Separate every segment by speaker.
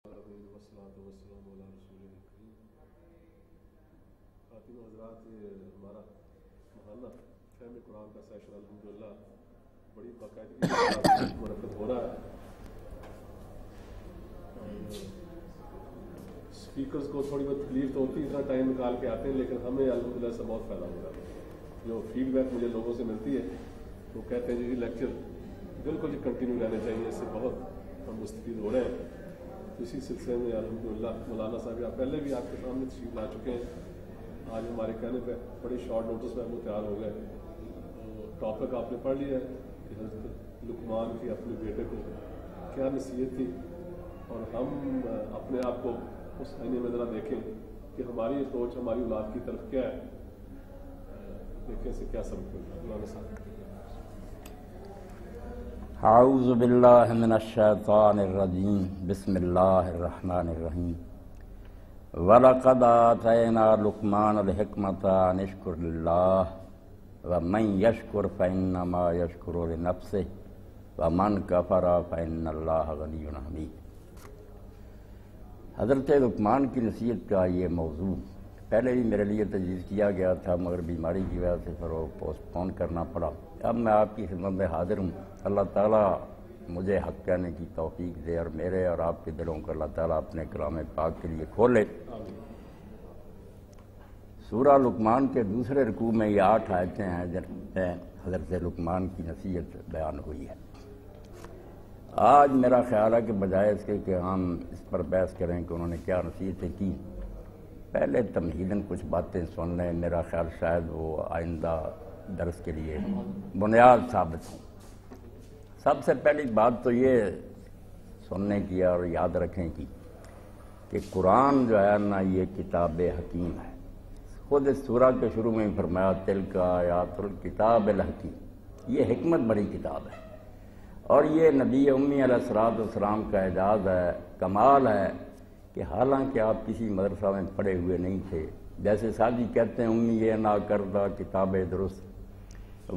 Speaker 1: والصلاة والسلام علی رسول کریم۔ خاتون حضرات، یہ ہمارا ماہانہ فہم قرآن کا سیشن الحمدللہ بڑی باقاعدگی کے ساتھ منعقد ہو رہا ہے۔ اسپیکرز کو تھوڑی بہت تکلیف تو ہوتی ہے، اتنا ٹائم نکال کے آتے ہیں، لیکن ہمیں الحمدللہ سے بہت فائدہ ہو رہا ہے۔ جو فیڈ بیک مجھے لوگوں سے ملتی ہے وہ کہتے ہیں جی لیکچر بالکل کنٹینیو رہنے چاہیے، اس سے بہت ہم مستفید ہو رہے ہیں۔ اسی سلسلے میں الحمدللہ مولانا صاحب آپ پہلے بھی آپ کے سامنے تشریف لا چکے ہیں، آج ہمارے کہنے پہ بڑی شارٹ نوٹس میں وہ تیار ہو گئے۔ ٹاپک آپ نے پڑھ لیا ہے کہ حضرت لقمان کی اپنے بیٹے کو کیا نصیحت تھی، اور ہم اپنے آپ کو اس آئینے میں ذرا دیکھیں کہ ہماری سوچ ہماری اولاد کی طرف کیا ہے، دیکھیں سے کیا سبق ملتا ہے۔ مولانا صاحب
Speaker 2: اعوذ باللہ من الشیطان الرجیم، بسم اللہ الرحمن الرحیم۔ وَلَقَدْ آتَيْنَا لُقْمَانَ الْحِكْمَةَ أَنِ اشْكُرْ لِلَّهِ وَمَنْ يَشْكُرْ فَإِنَّمَا يَشْكُرُ لِنَفْسِهِ وَمَنْ كَفَرَ فَإِنَّ اللَّهَ غَنِيٌّ حَمِيدٌ۔ حضرت لقمان کی نصیحت کا یہ موضوع پہلے بھی میرے لیے تجویز کیا گیا تھا، مگر بیماری کی وجہ سے پھر وہ پوسٹ پون کرنا پڑا۔ اب میں آپ کی خدمت میں حاضر ہوں۔ اللہ تعالیٰ مجھے حق کہنے کی توفیق دے، اور میرے اور آپ کے دلوں کو اللہ تعالیٰ اپنے کلام پاک کے لیے کھولے۔ سورہ لقمان کے دوسرے رکوع میں یہ 8 آیتیں ہیں جن میں حضرت لقمان کی نصیحت بیان ہوئی ہے۔ آج میرا خیال ہے کہ بجائے اس کے کہ ہم اس پر بحث کریں کہ انہوں نے کیا نصیحتیں کی، پہلے تمہیداً کچھ باتیں سن لیں، میرا خیال شاید وہ آئندہ درس کے لیے بنیاد ثابت ہوں۔ سب سے پہلی بات تو یہ سننے کی اور یاد رکھیں کی کہ قرآن جو ہے نا یہ کتاب حکیم ہے۔ خود اس سورہ کے شروع میں فرمایا تلک آیات الکتاب الحکیم، یہ حکمت بڑی کتاب ہے، اور یہ نبی امی علیہ السلام کا اعجاز ہے، کمال ہے کہ حالانکہ آپ کسی مدرسہ میں پڑھے ہوئے نہیں تھے، جیسے سادی کہتے ہیں امی یہ نہ کردہ کتاب درست،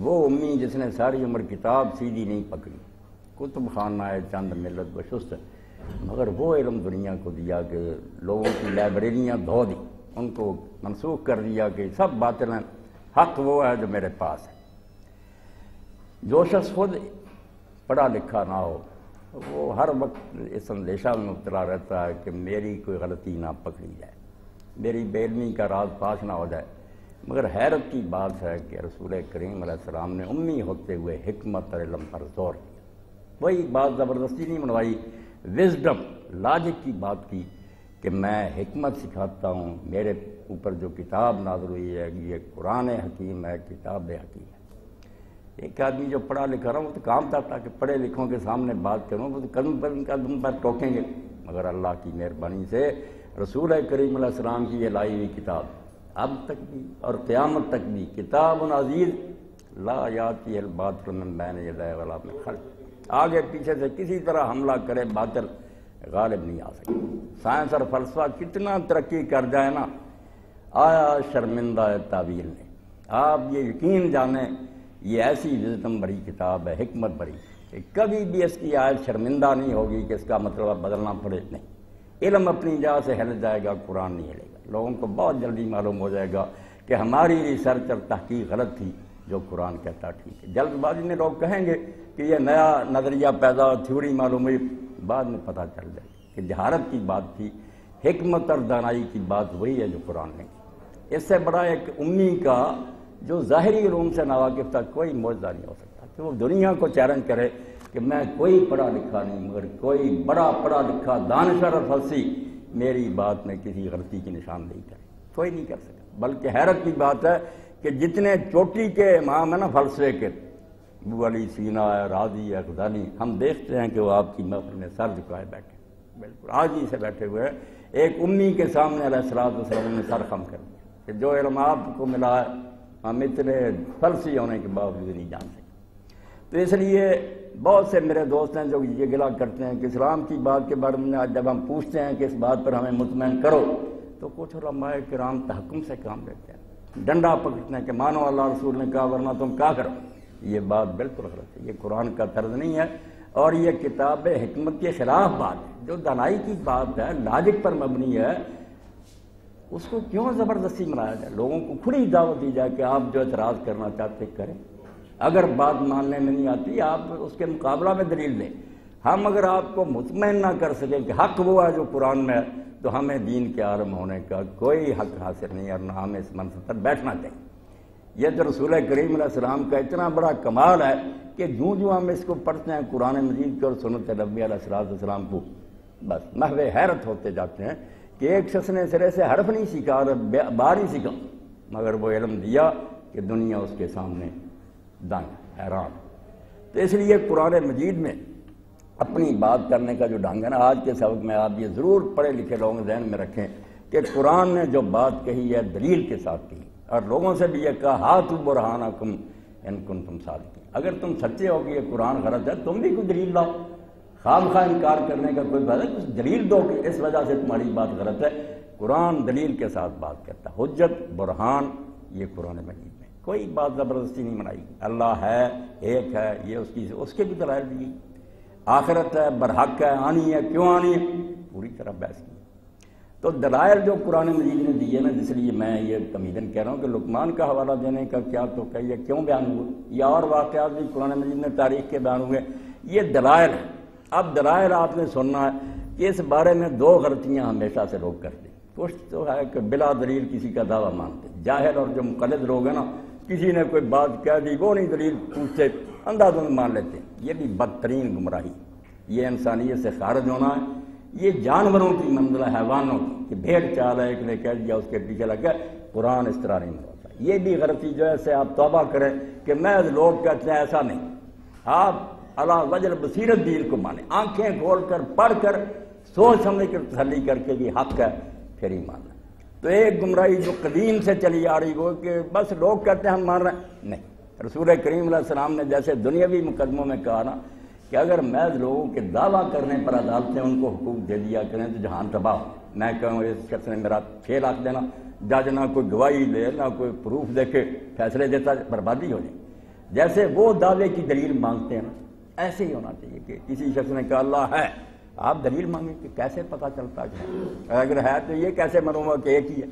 Speaker 2: وہ امی جس نے ساری عمر کتاب سیدھی نہیں پکڑی، کتب خانہ چند ملت بشست، مگر وہ علم دنیا کو دیا کہ لوگوں کی لائبریریاں دھو دی، ان کو منسوخ کر دیا کہ سب باطل ہیں، حق وہ ہے جو میرے پاس ہے۔ جو شخص خود پڑھا لکھا نہ ہو وہ ہر وقت اس اندیشہ میں مبتلا رہتا ہے کہ میری کوئی غلطی نہ پکڑی جائے، میری بے علمی کا راز فاش نہ ہو جائے۔ مگر حیرت کی بات ہے کہ رسول کریم علیہ السلام نے امی ہوتے ہوئے حکمت اور علم پر زور دیا۔ وہی بات زبردستی نہیں منوائی، وزڈم، لاجک کی بات کی کہ میں حکمت سکھاتا ہوں، میرے اوپر جو کتاب نازل ہوئی ہے یہ قرآن حکیم ہے، کتاب حکیم ہے۔ ایک آدمی جو پڑھا لکھا رہا وہ تو کام تھا کہ پڑھے لکھوں کے سامنے بات کروں، وہ تو قدم پر ٹوکیں گے، مگر اللہ کی مہربانی سے رسول کریم علیہ السلام کی یہ لائی ہوئی کتاب اب تک بھی اور قیامت تک بھی کتاب عزیز لا یاتی الباطل من بین یدیہ ولا من خلفہ، آگے پیچھے سے کسی طرح حملہ کرے باطل غالب نہیں آ سکتا۔ سائنس اور فلسفہ کتنا ترقی کر جائے نا، آیا شرمندہ تعویل نے۔ آپ یہ یقین جانیں یہ ایسی وزڈم بڑی کتاب ہے، حکمت بڑی، کہ کبھی بھی اس کی آیت شرمندہ نہیں ہوگی کہ اس کا مطلب بدلنا پڑے، نہیں۔ علم اپنی جگہ سے ہل جائے گا، قرآن نہیں ہلے گا۔ لوگوں کو بہت جلدی معلوم ہو جائے گا کہ ہماری ریسرچ اور تحقیق غلط تھی، جو قرآن کہتا ٹھیک ہے۔ جلد بازی میں لوگ کہیں گے کہ یہ نیا نظریہ پیدا، تھیوری معلوم ہوئی، بعد میں پتہ چل جائے کہ جہارت کی بات تھی، حکمت اور دانائی کی بات وہی ہے جو قرآن نے کی۔ اس سے بڑا ایک امی کا جو ظاہری علوم سے ناواقف تھا کوئی معجزہ نہیں ہو سکتا کہ وہ دنیا کو چیلنج کرے کہ میں کوئی پڑھا لکھا نہیں مگر کوئی بڑا پڑھا لکھا دانشور اور فلسی میری بات میں کسی غلطی کی نشاندہی کرے، کوئی نہیں کر سکتا۔ بلکہ حیرت کی بات ہے کہ جتنے چوٹی کے امام ہیں نا فلسفے کے، ابو علی سینا ہے، رازی ہے، غزالی، ہم دیکھتے ہیں کہ وہ آپ کی محفل میں سر جھکائے بیٹھے، بالکل عاجزی سے بیٹھے ہوئے ہیں۔ ایک امی کے سامنے علیہ السلام نے سر خم کر دیا کہ جو علم آپ کو ملا ہے ہم اتنے فلسی ہونے کے باوجود نہیں جان سکتے۔ تو اس لیے بہت سے میرے دوست ہیں جو یہ گلا کرتے ہیں کہ اسلام کی بات کے بارے میں جب ہم پوچھتے ہیں کہ اس بات پر ہمیں مطمئن کرو تو کچھ علماء کرام تحکم سے کام لیتے ہیں، ڈنڈا پکڑتے ہیں کہ مانو اللہ رسول نے کہا ورنہ تم کیا کرو۔ یہ بات بالکل غلط ہے، یہ قرآن کا طرز نہیں ہے۔ اور یہ کتاب حکمت کے خلاف بات ہے، جو دانائی کی بات ہے، لاجک پر مبنی ہے، اس کو کیوں زبردستی منایا جائے؟ لوگوں کو کھلی دعوت دی جائے کہ آپ جو اعتراض کرنا چاہتے کریں، اگر بات ماننے میں نہیں آتی آپ اس کے مقابلہ میں دلیل دیں۔ ہم اگر آپ کو مطمئن نہ کر سکیں کہ حق وہ ہے جو قرآن میں ہے، تو ہمیں دین کے عالم ہونے کا کوئی حق حاصل نہیں، اور نہ ہمیں اس منصب پر بیٹھنا چاہیے۔ یہ تو رسول کریم علیہ السلام کا اتنا بڑا کمال ہے کہ جو ہم اس کو پڑھتے ہیں قرآن مجید کو اور سنت نبی علیہ السلام کو، بس محو حیرت ہوتے جاتے ہیں کہ ایک شخص نے سرے سے حرف نہیں سیکھا اور بار نہیں سیکھا، مگر وہ علم دیا کہ دنیا اس کے سامنے دنگ حیران۔ تو اس لیے قرآن مجید میں اپنی بات کرنے کا جو ڈھنگ ہے نا، آج کے سبق میں آپ یہ ضرور پڑھے لکھے لوگ ذہن میں رکھیں کہ قرآن نے جو بات کہی ہے دلیل کے ساتھ کہی، اور لوگوں سے بھی یہ کہا ہاتھو برہانکم ان کنتم صادقین، اگر تم سچے ہو کہ یہ قرآن غلط ہے تم بھی کوئی دلیل لاؤ، خام خواہ انکار کرنے کا کوئی فائدہ، کچھ دلیل دو کہ اس وجہ سے تمہاری بات غلط ہے۔ قرآن دلیل کے ساتھ بات کرتا، حجت برہان، یہ قرآن مجید میں کوئی بات زبردستی نہیں منائی۔ اللہ ہے، ایک ہے، یہ اس کے بھی دلائل دی، آخرت ہے، برحق ہے، آنی ہے، کیوں آنی ہے، پوری طرح بحث کی۔ تو دلائل جو قرآن مجید نے دیے نا، جس لیے میں یہ تمیزن کہہ رہا ہوں کہ لقمان کا حوالہ دینے کا کیا تو کہیے کیوں بیان ہوئے، یا اور واقعات بھی قرآن مجید میں تاریخ کے بیان ہوئے، یہ دلائل ہیں۔ اب دلائل آپ نے سننا ہے کہ اس بارے میں دو غلطیاں ہمیشہ سے لوگ کرتے ہیں۔ کچھ تو ہے کہ بلا دلیل کسی کا دعویٰ مانتے، جاہل اور جو مقلد لوگ ہیں نا، کسی نے کوئی بات کہہ دی وہ نہیں دلیل پوچھتے، اندازوں میں مان لیتے ہیں، یہ بھی بدترین گمراہی، یہ انسانیت سے خارج ہونا ہے، یہ جانوروں کی منزل ہے، حیوانوں کی، کہ بھیڑ چال ہے ایک نے کہہ دیا اس کے پیچھے لگ گیا، قرآن اس طرح نہیں ہوتا۔ یہ بھی غلطی جو ہے سے آپ توبہ کریں کہ محض لوگ کہتے ہیں، ایسا نہیں، آپ علی وجہ بصیرت دین کو مانیں، آنکھیں کھول کر پڑھ کر سوچ سمجھ کر تسلی کر کے بھی حق ہے پھر ہی ماننا۔ تو ایک گمراہی جو قدیم سے چلی آ رہی وہ کہ بس لوگ کہتے ہیں ہم مان رہے ہیں، نہیں، رسول کریم علیہ السلام نے جیسے دنیاوی مقدموں میں کہا نا کہ اگر محض لوگوں کے دعویٰ کرنے پر عدالتیں ان کو حقوق دے دیا کریں تو جہان تباہ ہو۔ میں کہوں اس شخص نے میرا 6 لاکھ دینا، جج نہ کوئی گواہی دے نہ کوئی پروف دے کے فیصلے دیتا، بربادی ہو جائے۔ جیسے وہ دعوے کی دلیل مانگتے ہیں نا، ایسے ہی ہونا چاہیے کہ کسی شخص نے کہا اللہ ہے، آپ دلیل مانگیں کہ کیسے پتہ چلتا ہے، اگر ہے تو یہ کیسے معلوم ہوا کہ ایک ہی ہے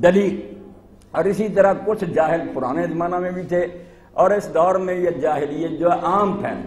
Speaker 2: دلیل۔ اور اسی طرح کچھ جاہل پرانے زمانہ میں بھی تھے، اور اس دور میں یہ جاہلیت جو ہے عام پھیل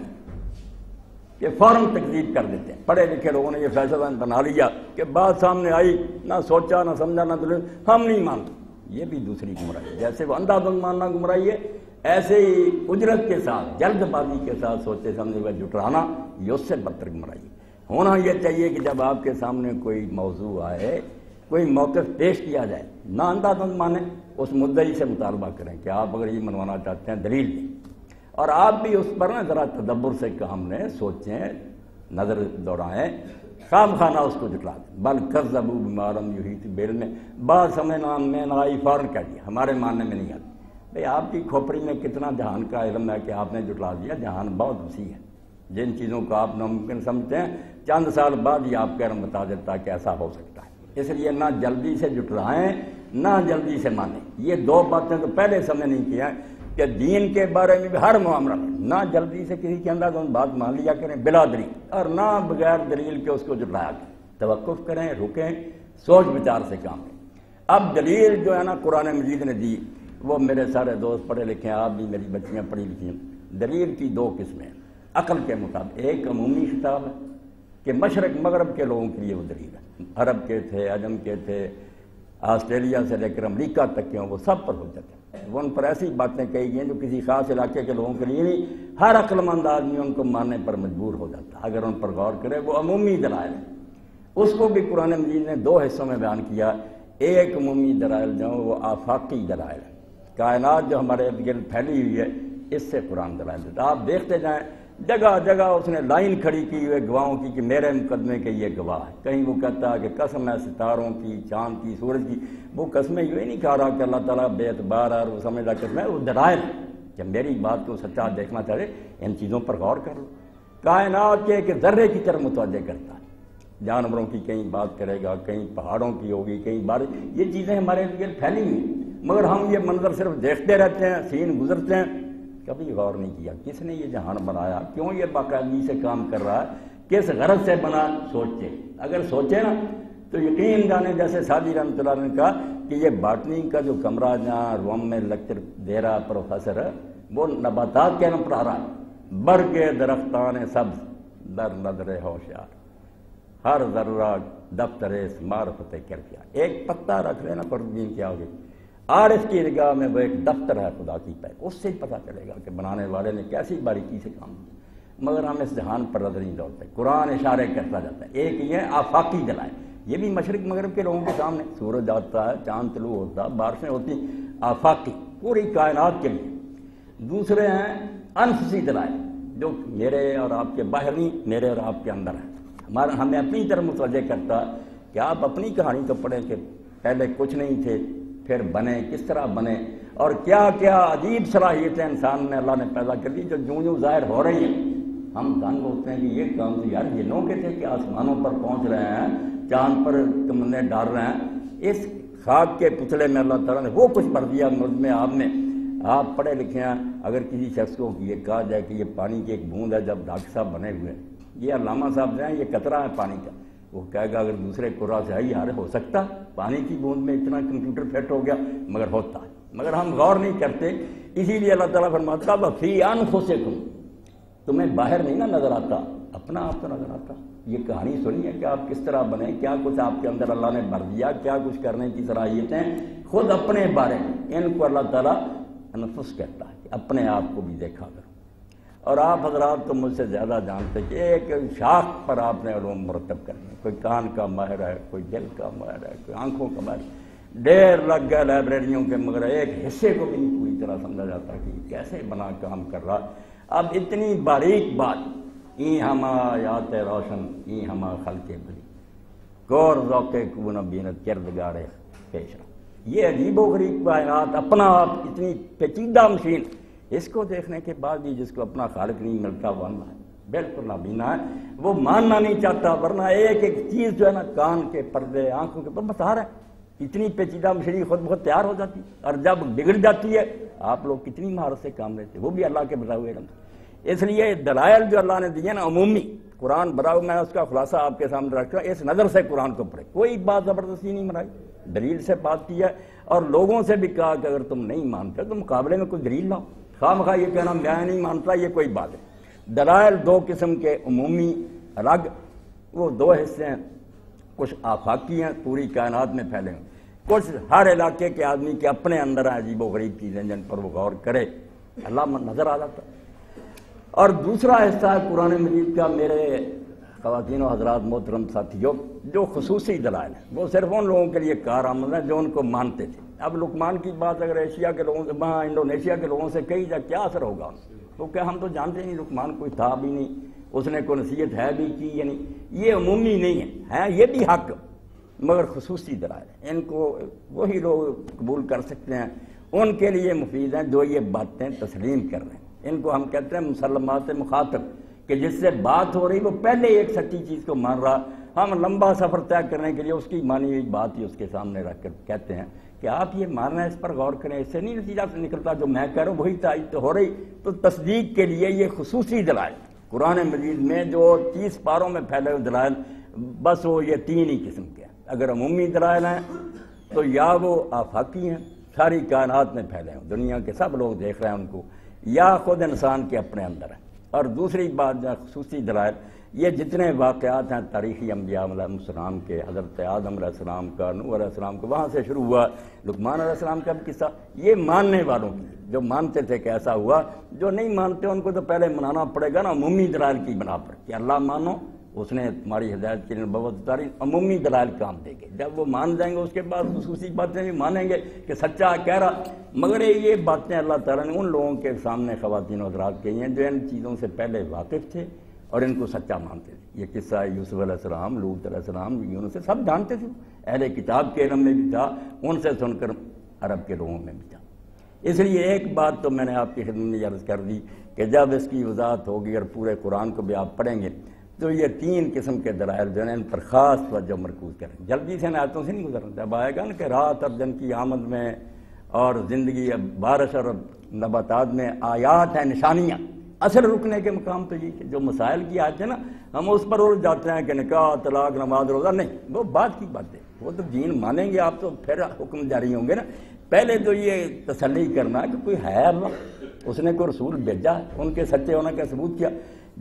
Speaker 2: کہ فوراً تکذیب کر دیتے ہیں۔ پڑھے لکھے لوگوں نے یہ فیصلہ بنا لیا کہ بات سامنے آئی، نہ سوچا نہ سمجھا نہ دلیل، ہم نہیں مانتے، یہ بھی دوسری گمراہی۔ جیسے وہ اندھا دھند ماننا گمراہی ہے، ایسے ہی اجرت کے ساتھ، جلد بازی کے ساتھ سوچے سمجھے ہوئے جھٹلانا، یہ اس سے بدتر گمراہی۔ ہونا یہ چاہیے کہ جب آپ کے سامنے کوئی موضوع آئے، کوئی موقف پیش کیا جائے، نہ اندھا دھند مانیں، اس مدعی سے مطالبہ کریں کہ آپ اگر یہ منوانا چاہتے ہیں دلیل دیں، اور آپ بھی اس پر نا ذرا تدبر سے کام لیں، سوچیں، نظر دوڑائیں، خام خانہ اس کو جھٹلا دیں۔ بل کذبوا بما لم یحیطوا بعلمہ، بات سمجھ میں نہ آئی فوراً کہہ دیا ہمارے ماننے میں نہیں آتی۔ بھئی آپ کی کھوپڑی میں کتنا جہان کا علم ہے کہ آپ نے جھٹلا دیا، جہان بہت وسیع ہے، جن چیزوں کو آپ ناممکن سمجھتے ہیں چند سال بعد ہی آپ کا علم بتا دیتا ہے کہ ایسا ہو سکتا ہے۔ اس لیے نہ جلدی سے جھٹلائیں نہ جلدی سے مانیں، یہ دو باتیں تو پہلے سمجھ نہیں کیا کہ دین کے بارے میں بھی ہر معاملہ میں نہ جلدی سے کسی کے اندر بات مان لیا کریں بلا دلیل، اور نہ بغیر دلیل کے اس کو جھٹلایا کریں، توقف کریں، رکیں، سوچ بچار سے کام لیں۔ اب دلیل جو ہے نا قرآن مجید نے دی، وہ میرے سارے دوست پڑھے لکھے ہیں، آپ بھی میری بچیاں پڑھی لکھی ہیں۔ دلیل کی 2 قسمیں، عقل کے مطابق ایک عمومی خطاب ہے کہ مشرق مغرب کے لوگوں کے لیے وہ دلیل ہے، عرب کے تھے، عجم کے تھے، آسٹریلیا سے لے کر امریکہ تک کے ہوں، وہ سب پر حجت ہے، وہ ان پر ایسی باتیں کہی گئی ہیں جو کسی خاص علاقے کے لوگوں کے لیے نہیں، ہر عقل مند آدمی ان کو ماننے پر مجبور ہو جاتا ہے اگر ان پر غور کرے۔ وہ عمومی دلائل ہیں، اس کو بھی قرآن مجید نے 2 حصوں میں بیان کیا۔ ایک عمومی دلائل جو وہ آفاقی دلائل ہے، کائنات جو ہمارے ارد گرد پھیلی ہوئی ہے، اس سے قرآن دلائل دیتا ہے۔ آپ دیکھتے جائیں، جگہ جگہ اس نے لائن کھڑی کی ہوئے گواہوں کی کہ میرے مقدمے کے یہ گواہ ہے۔ کہیں وہ کہتا ہے کہ قسم ہے ستاروں کی، چاند کی، سورج کی، وہ قسمیں یوں ہی نہیں کہا رہا کہ اللہ تعالیٰ بے اعتبار ہے اور وہ سمجھا قسم ہے، وہ دلائل ہے۔ جب میری بات کو سچا دیکھنا چاہے ان چیزوں پر غور کر لو۔ کائنات کے ایک ذرے کی طرف متوجہ کرتا ہے، جانوروں کی کہیں بات کرے گا، کہیں پہاڑوں کی ہوگی، کہیں بارش، یہ چیزیں ہمارے ارد گرد پھیلی ہوئی، مگر ہم یہ منظر صرف دیکھتے رہتے ہیں، سین گزرتے ہیں، کبھی غور نہیں کیا کس نے یہ جہان بنایا، کیوں یہ باقاعدگی سے کام کر رہا ہے، کس غرض سے بنا، سوچے۔ اگر سوچے نا تو یقین جانے، جیسے سعدی رحمۃ اللہ نے کہا کہ یہ باٹنی کا جو کمرہ جہاں روم میں لیکچر دے رہا پروفیسر، وہ نباتات کے نام پڑھا رہا ہے، برگ درختان سبز در نظر ہوشیار، ہر ذرہ دفتر معرفت کرکیا۔ ایک پتا رکھ لینا فردین کیا ہوگی، عارف کی نگاہ میں وہ ایک دفتر ہے خدا کی پہ، اس سے ہی پتہ چلے گا کہ بنانے والے نے کیسی باریکی سے کام کیا۔ مگر ہم اس جہان پر نظر نہیں دوڑتے، قرآن اشارے کرتا جاتا ہے۔ ایک یہ آفاقی دلائل، یہ بھی مشرق مغرب کے لوگوں کے سامنے، سورج آتا ہے، چاند طلوع ہوتا ہے، بارشیں ہوتی، آفاقی پوری کائنات کے لیے۔ دوسرے ہیں انفسی دلائل، جو میرے اور آپ کے باہر نہیں، میرے اور آپ کے اندر ہے، ہمیں اپنی طرف متوجہ کرتا ہے کہ آپ اپنی کہانی تو پڑھیں کہ پہلے کچھ نہیں تھے، پھر بنے، کس طرح بنے، اور کیا کیا عجیب صلاحیتیں انسان میں اللہ نے پیدا کر دی جو جوں جوں ظاہر ہو رہی ہیں۔ ہم دنگ ہوتے ہیں کہ یہ کام تو یار یہ نو کے تھے کہ آسمانوں پر پہنچ رہے ہیں، چاند پر کمندیں ڈال رہے ہیں۔ اس خاک کے پتلے میں اللہ تعالیٰ نے وہ کچھ بھر دیا مجھ میں، آپ میں۔ آپ پڑھے لکھے ہیں، اگر کسی شخص کو یہ کہا جائے کہ یہ پانی کی ایک بوند ہے، جب ڈاکٹر صاحب بنے ہوئے ہیں، یہ علامہ صاحب جو ہیں یہ قطرہ ہے پانی کا، وہ کہے گا اگر دوسرے قرآن سے ہے یار ہو سکتا پانی کی بوند میں اتنا کمپیوٹر فٹ ہو گیا، مگر ہوتا ہے، مگر ہم غور نہیں کرتے۔ اسی لیے اللہ تعالیٰ فرماتا وفی انفسکم، تمہیں باہر نہیں نا نظر آتا، اپنا آپ تو نظر آتا۔ یہ کہانی سنی ہے کہ آپ کس طرح بنے، کیا کچھ آپ کے اندر اللہ نے بھر دیا، کیا کچھ کرنے کی صلاحیتیں خود اپنے بارے میں، ان کو اللہ تعالیٰ انفس کہتا ہے کہ اپنے آپ کو بھی دیکھا کرو۔ اور آپ حضرات تو مجھ سے زیادہ جانتے کہ ایک شاخ پر آپ نے علوم مرتب کرنے، کوئی کان کا ماہر ہے، کوئی دل کا ماہر ہے، کوئی آنکھوں کا ماہر ہے، ڈھیر لگ گئے لائبریریوں کے، مگر ایک حصے کو بھی نہیں پوری طرح سمجھا جاتا کہ کیسے بنا کام کر رہا۔ اب اتنی باریک بات، این ہما آیات روشن، این ہما خلق بلی، گور ذوق کون بینت کردگار پیشرا۔ یہ عجیب و غریب کائنات، اپنا آپ اتنی پیچیدہ مشین، اس کو دیکھنے کے بعد بھی جس کو اپنا خالق نہیں ملتا وہ اندھا ہے، بالکل نابینا ہے، وہ ماننا نہیں چاہتا، ورنہ ایک ایک چیز جو ہے نا، کان کے پردے، آنکھوں کے پردے، بتا رہا ہے اتنی پیچیدہ مشین خود بخود تیار ہو جاتی، اور جب بگڑ جاتی ہے آپ لوگ کتنی مہارت سے کام لیتے، وہ بھی اللہ کے بتائے ہوئے علم سے۔ اس لیے دلائل جو اللہ نے دیے نا عمومی، قرآن بڑا، میں اس کا خلاصہ آپ کے سامنے رکھتا ہوں، اس نظر سے قرآن کو پڑھے، کوئی بات زبردستی نہیں بنائی، دلیل سے بات کی ہے، اور لوگوں سے بھی کہا کہ اگر تم نہیں مانتے تو مقابلے میں کوئی دلیل لاؤ، خواہ مخواہ یہ کہنا میں نہیں مانتا یہ کوئی بات ہے۔ دلائل دو قسم کے، عمومی الگ، وہ دو حصے ہیں، کچھ آفاقی ہیں پوری کائنات میں پھیلے ہیں، کچھ ہر علاقے کے آدمی کے اپنے اندر ہیں عجیب و غریب چیزیں جن پر وہ غور کرے اللہ نظر آ جاتا۔ اور دوسرا حصہ ہے قرآن مجید کا، میرے خواتین و حضرات محترم ساتھیوں، جو خصوصی دلائل ہیں، وہ صرف ان لوگوں کے لیے کارآمد ہیں جو ان کو مانتے تھے۔ اب لقمان کی بات اگر ایشیا کے لوگوں سے، وہاں انڈونیشیا کے لوگوں سے کہی جائے کیا اثر ہوگا، تو کہ ہم تو جانتے نہیں، لقمان کوئی تھا بھی نہیں، اس نے کوئی نصیحت ہے بھی کی یا نہیں، یہ عمومی نہیں ہے یہ بھی حق، مگر خصوصی دلائل ہیں، ان کو وہی لوگ قبول کر سکتے ہیں، ان کے لیے مفید ہیں جو یہ باتیں تسلیم کر رہے ہیں۔ ان کو ہم کہتے ہیں مسلمات مخاطب، کہ جس سے بات ہو رہی وہ پہلے ایک سچی چیز کو مان رہا، ہم لمبا سفر طے کرنے کے لیے اس کی مانی ہوئی بات ہی اس کے سامنے رکھ کر کہتے ہیں کہ آپ یہ ماننا ہے، اس پر غور کریں، اس سے نہیں نتیجہ سے نکلتا جو میں کہہ رہا ہوں وہی تائید تو ہو رہی۔ تو تصدیق کے لیے یہ خصوصی دلائل قرآن مجید میں جو 30 پاروں میں پھیلے ہوئے دلائل، بس وہ یہ تین ہی قسم کے ہیں۔ اگر عمومی دلائل ہیں تو یا وہ آفاقی ہیں، ساری کائنات میں پھیلے ہیں، دنیا کے سب لوگ دیکھ رہے ہیں ان کو، یا خود انسان کے اپنے اندر ہیں۔ اور دوسری بات جو خصوصی دلائل، یہ جتنے واقعات ہیں تاریخی انبیاء علیہ السلام کے، حضرت آدم علیہ السلام کا، نوح علیہ السلام کا، وہاں سے شروع ہوا، لقمان علیہ السلام کا بھی قصہ، یہ ماننے والوں کی، جو مانتے تھے کہ ایسا ہوا، جو نہیں مانتے ان کو تو پہلے منانا پڑے گا نا عمومی دلائل کی بنا پر، کہ اللہ مانو، اس نے تمہاری ہدایت کے لیے نبوت اتاری، عمومی دلائل کام دے گے، جب وہ مان جائیں گے اس کے بعد خصوصی باتیں بھی مانیں گے کہ سچا کہہ رہا۔ مگر یہ باتیں اللہ تعالیٰ نے ان لوگوں کے سامنے خواتین و حضرات کہی ہیں جو ان چیزوں سے پہلے واقف تھے اور ان کو سچا مانتے تھے۔ یہ قصہ یوسف علیہ السلام، لوط علیہ السلام، یونس، سب جانتے تھے، اہل کتاب کے علم میں بھی تھا، ان سے سن کر عرب کے لوگوں میں بھی تھا۔ اس لیے ایک بات تو میں نے آپ کی خدمت میں عرض کر دی کہ جب اس کی وضاحت ہوگی اور پورے قرآن کو بھی آپ پڑھیں گے تو یہ تین قسم کے دلائل جو ہیں ان پر خاص توجہ مرکوز کریں، جلدی سے آیتوں سے نہیں گزرنا، جب آئے گا نا کہ رات اور دن کی آمد میں اور زندگی بارش اور نباتات میں آیات ہیں، نشانیاں. اصل رکنے کے مقام تو یہ کہ جو مسائل کی آیت ہے نا، ہم اس پر الجھ جاتے ہیں کہ نکاح، طلاق، نماز، روزہ. نہیں، وہ بات کی بات ہے. وہ تو دین مانیں گے آپ تو پھر حکم جاری ہوں گے نا. پہلے تو یہ تسلی کرنا کہ کوئی ہے اللہ، اس نے کوئی رسول بھیجا، ان کے سچے ہونے کا ثبوت کیا.